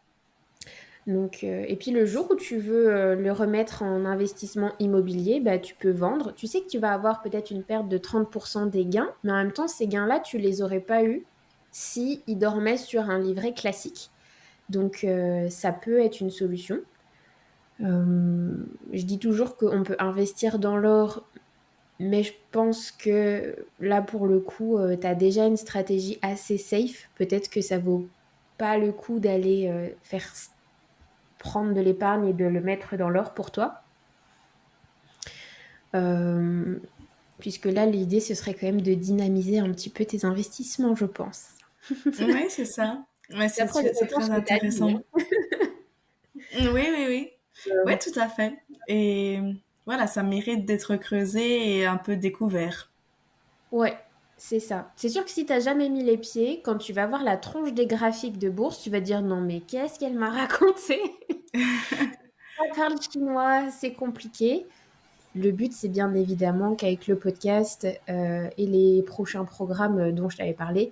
Donc, et puis le jour où tu veux le remettre en investissement immobilier, tu peux vendre. Tu sais que tu vas avoir peut-être une perte de 30% des gains, mais en même temps, ces gains-là, tu les aurais pas eus si ils dormaient sur un livret classique. Donc, ça peut être une solution. Je dis toujours qu'on peut investir dans l'or, mais je pense que là, pour le coup, tu as déjà une stratégie assez safe. Peut-être que ça vaut pas le coup d'aller prendre de l'épargne et de le mettre dans l'or pour toi. Euh, Puisque là, l'idée, ce serait quand même de dynamiser un petit peu tes investissements, je pense. Ouais, c'est ça. Ouais, D'après les c'est réponses très que tu as dit, intéressant. hein. Oui, oui, oui. Ouais, tout à fait. Et voilà, ça mérite d'être creusé et un peu découvert. Ouais, c'est ça. C'est sûr que si tu n'as jamais mis les pieds, quand tu vas voir la tronche des graphiques de bourse, tu vas te dire non, mais qu'est-ce qu'elle m'a raconté? Ça parle chinois, c'est compliqué. Le but, c'est bien évidemment qu'avec le podcast et les prochains programmes dont je t'avais parlé,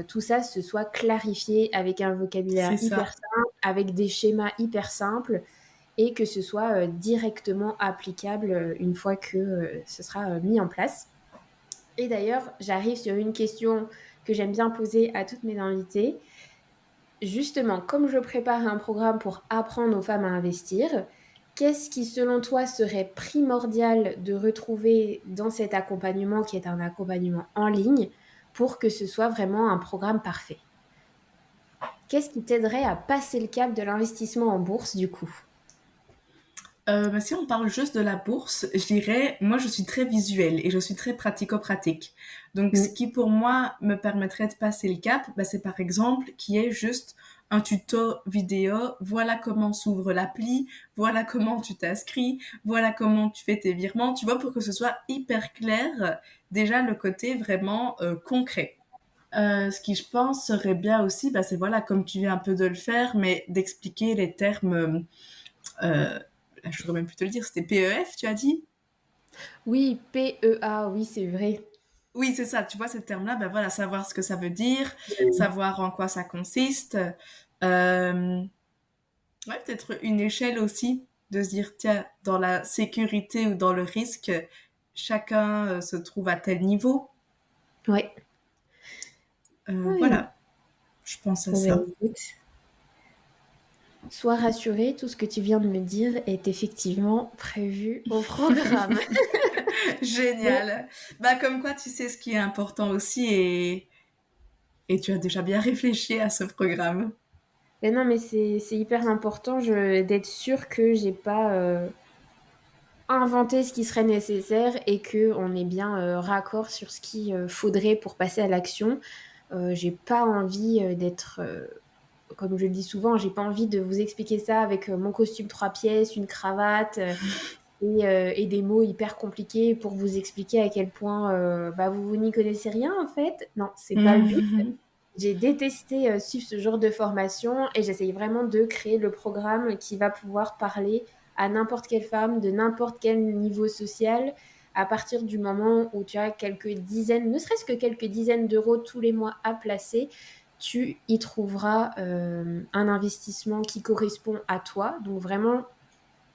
tout ça se soit clarifié avec un vocabulaire C'est hyper ça. simple, avec des schémas hyper simples et que ce soit directement applicable une fois que ce sera mis en place. Et d'ailleurs, j'arrive sur une question que j'aime bien poser à toutes mes invités. Justement, comme je prépare un programme pour apprendre aux femmes à investir, qu'est-ce qui, selon toi, serait primordial de retrouver dans cet accompagnement qui est un accompagnement en ligne pour que ce soit vraiment un programme parfait? Qu'est-ce qui t'aiderait à passer le cap de l'investissement en bourse, du coup? Si on parle juste de la bourse, je dirais, moi je suis très visuelle et je suis très pratico-pratique. Donc ce Mm. qui pour moi me permettrait de passer le cap, c'est par exemple qui est juste un tuto vidéo, voilà comment s'ouvre l'appli, voilà comment tu t'inscris, voilà comment tu fais tes virements, tu vois, pour que ce soit hyper clair, déjà le côté vraiment concret. Ce qui, je pense, serait bien aussi, c'est voilà, comme tu viens un peu de le faire, mais d'expliquer les termes là, je saurais même plus te le dire, c'était PEF, tu as dit? Oui, PEA, oui, c'est vrai. Oui, c'est ça, tu vois, ce terme-là, voilà, savoir ce que ça veut dire, savoir en quoi ça consiste. Ouais, peut-être une échelle aussi, de se dire, tiens, dans la sécurité ou dans le risque, chacun se trouve à tel niveau. Ouais. Ouais. Voilà, je pense à Bon, ben, ça. écoute, sois rassurée, tout ce que tu viens de me dire est effectivement prévu au programme. Génial. Comme quoi, tu sais ce qui est important aussi et tu as déjà bien réfléchi à ce programme. Mais non, mais c'est hyper important d'être sûre que j'ai pas inventé ce qui serait nécessaire et que on est bien raccord sur ce qu'il faudrait pour passer à l'action. J'ai pas envie d'être comme je le dis souvent, j'ai pas envie de vous expliquer ça avec mon costume 3 pièces, une cravate et des mots hyper compliqués pour vous expliquer à quel point vous n'y connaissez rien en fait. Non, c'est pas le but. Mhm. J'ai détesté suivre ce genre de formation et j'essaye vraiment de créer le programme qui va pouvoir parler à n'importe quelle femme, de n'importe quel niveau social, à partir du moment où tu as quelques dizaines, ne serait-ce que quelques dizaines d'euros tous les mois à placer, tu y trouveras un investissement qui correspond à toi. Donc vraiment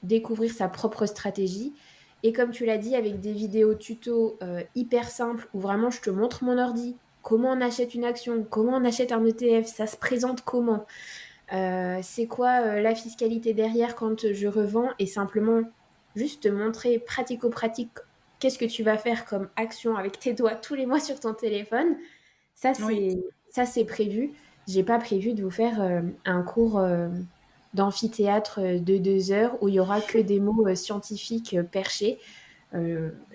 découvrir sa propre stratégie. Et comme tu l'as dit, avec des vidéos tuto hyper simples où vraiment je te montre mon ordi, comment on achète une action, comment on achète un ETF, ça se présente comment, c'est quoi la fiscalité derrière quand je revends et simplement juste te montrer pratico-pratique qu'est-ce que tu vas faire comme action avec tes doigts tous les mois sur ton téléphone. Ça, Oui. c'est prévu. J'ai pas prévu de vous faire un cours d'amphithéâtre de 2 heures où il y aura que des mots scientifiques perchés.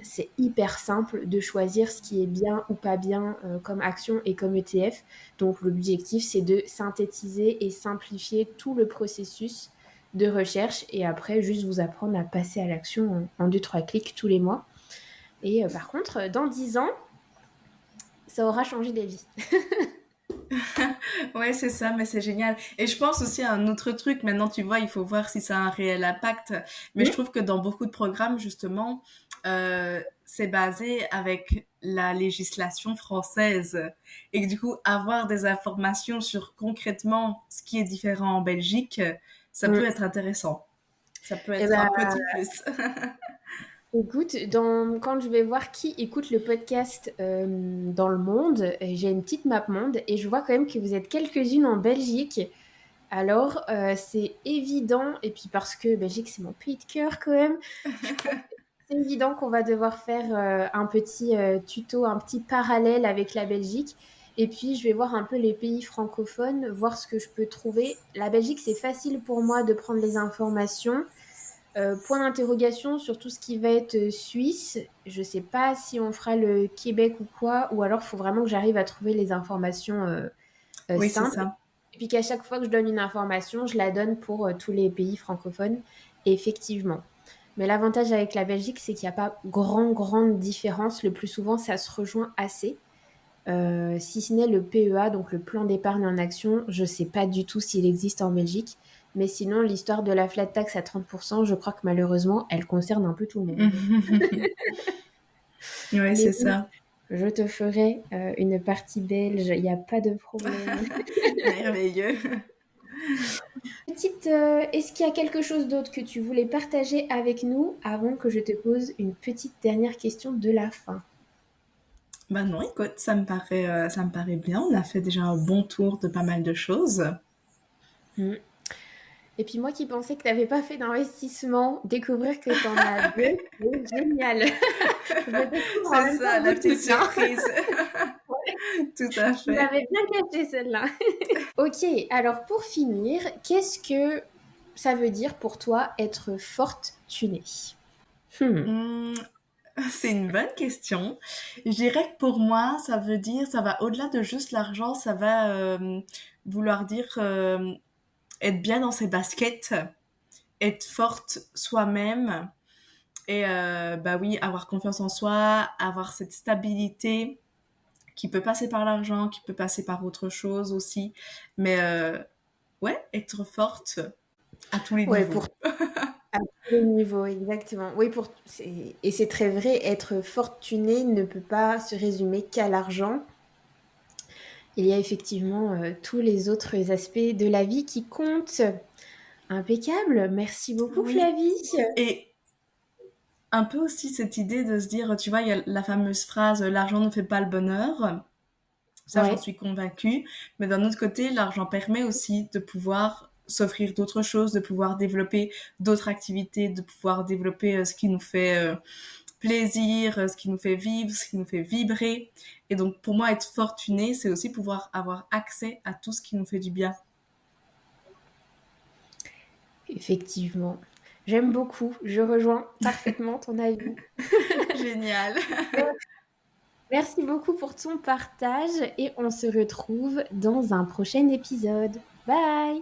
C'est hyper simple de choisir ce qui est bien ou pas bien comme action et comme ETF. Donc l'objectif, c'est de synthétiser et simplifier tout le processus de recherche et après juste vous apprendre à passer à l'action en 2-3 clics tous les mois. Et par contre, dans 10 ans, ça aura changé des vies. Ouais, c'est ça, mais c'est génial. Et je pense aussi à un autre truc. Maintenant, tu vois, il faut voir si ça a un réel impact. Mais je Hmm. trouve que dans beaucoup de programmes, justement, c'est basé avec la législation française. Et que du coup, avoir des informations sur concrètement ce qui est différent en Belgique, ça peut Hmm. être intéressant. Ça peut Eh être un ben, petit plus. écoute, quand je vais voir qui écoute le podcast dans le monde, j'ai une petite map monde et je vois quand même que vous êtes quelques-unes en Belgique. Alors, c'est évident, et puis parce que Belgique, c'est mon pays de cœur quand même, je pense que c'est évident qu'on va devoir faire un petit tuto, un petit parallèle avec la Belgique. Et puis, je vais voir un peu les pays francophones, voir ce que je peux trouver. La Belgique, c'est facile pour moi de prendre les informations. Point d'interrogation sur tout ce qui va être suisse. Je sais pas si on fera le Québec ou quoi, ou alors il faut vraiment que j'arrive à trouver les informations Oui, c'est simples. ça. Et puis qu'à chaque fois que je donne une information, je la donne pour tous les pays francophones, effectivement. Mais l'avantage avec la Belgique, c'est qu'il n'y a pas grande différence. Le plus souvent, ça se rejoint assez. Si ce n'est le PEA, donc le plan d'épargne en action, je ne sais pas du tout s'il existe en Belgique. Mais sinon, l'histoire de la flat tax à 30%, je crois que malheureusement, elle concerne un peu tout le monde. Ouais, Mais c'est oui, ça. je te ferai une partie belge, il n'y a pas de problème. Merveilleux. Est-ce qu'il y a quelque chose d'autre que tu voulais partager avec nous avant que je te pose une petite dernière question de la fin? Bah non, écoute, ça me paraît bien. On a fait déjà un bon tour de pas mal de choses. Hmm. Et puis moi qui pensais que tu n'avais pas fait d'investissement, découvrir que tu en as deux, c'est génial. Je découvre en C'est même temps ça, la deux petite trucs, hein. surprise. Tout à Tu fait. l'avais bien caché celle-là. Ok, alors pour finir, qu'est-ce que ça veut dire pour toi être fortunée? Hmm. Hmm, c'est une bonne question. Je dirais que pour moi, ça veut dire, ça va au-delà de juste l'argent, ça va vouloir dire être bien dans ses baskets, être forte soi-même et bah oui, avoir confiance en soi, avoir cette stabilité qui peut passer par l'argent, qui peut passer par autre chose aussi, mais ouais, être forte à tous les Ouais, pour niveaux. à tous les niveaux, exactement. Oui, et c'est très vrai, être fortuné ne peut pas se résumer qu'à l'argent. Il y a effectivement tous les autres aspects de la vie qui comptent. Impeccable. Merci beaucoup, Oui, Flavie. et un peu aussi cette idée de se dire, tu vois, il y a la fameuse phrase «l'argent ne fait pas le bonheur». Ça, j'en Ouais, suis convaincue. Mais d'un autre côté, l'argent permet aussi de pouvoir s'offrir d'autres choses, de pouvoir développer d'autres activités, de pouvoir développer ce qui nous fait plaisir, ce qui nous fait vivre, ce qui nous fait vibrer. Et donc, pour moi, être fortuné, c'est aussi pouvoir avoir accès à tout ce qui nous fait du bien. effectivement. J'aime beaucoup. Je rejoins parfaitement ton avis. Génial. Merci beaucoup pour ton partage et on se retrouve dans un prochain épisode. Bye!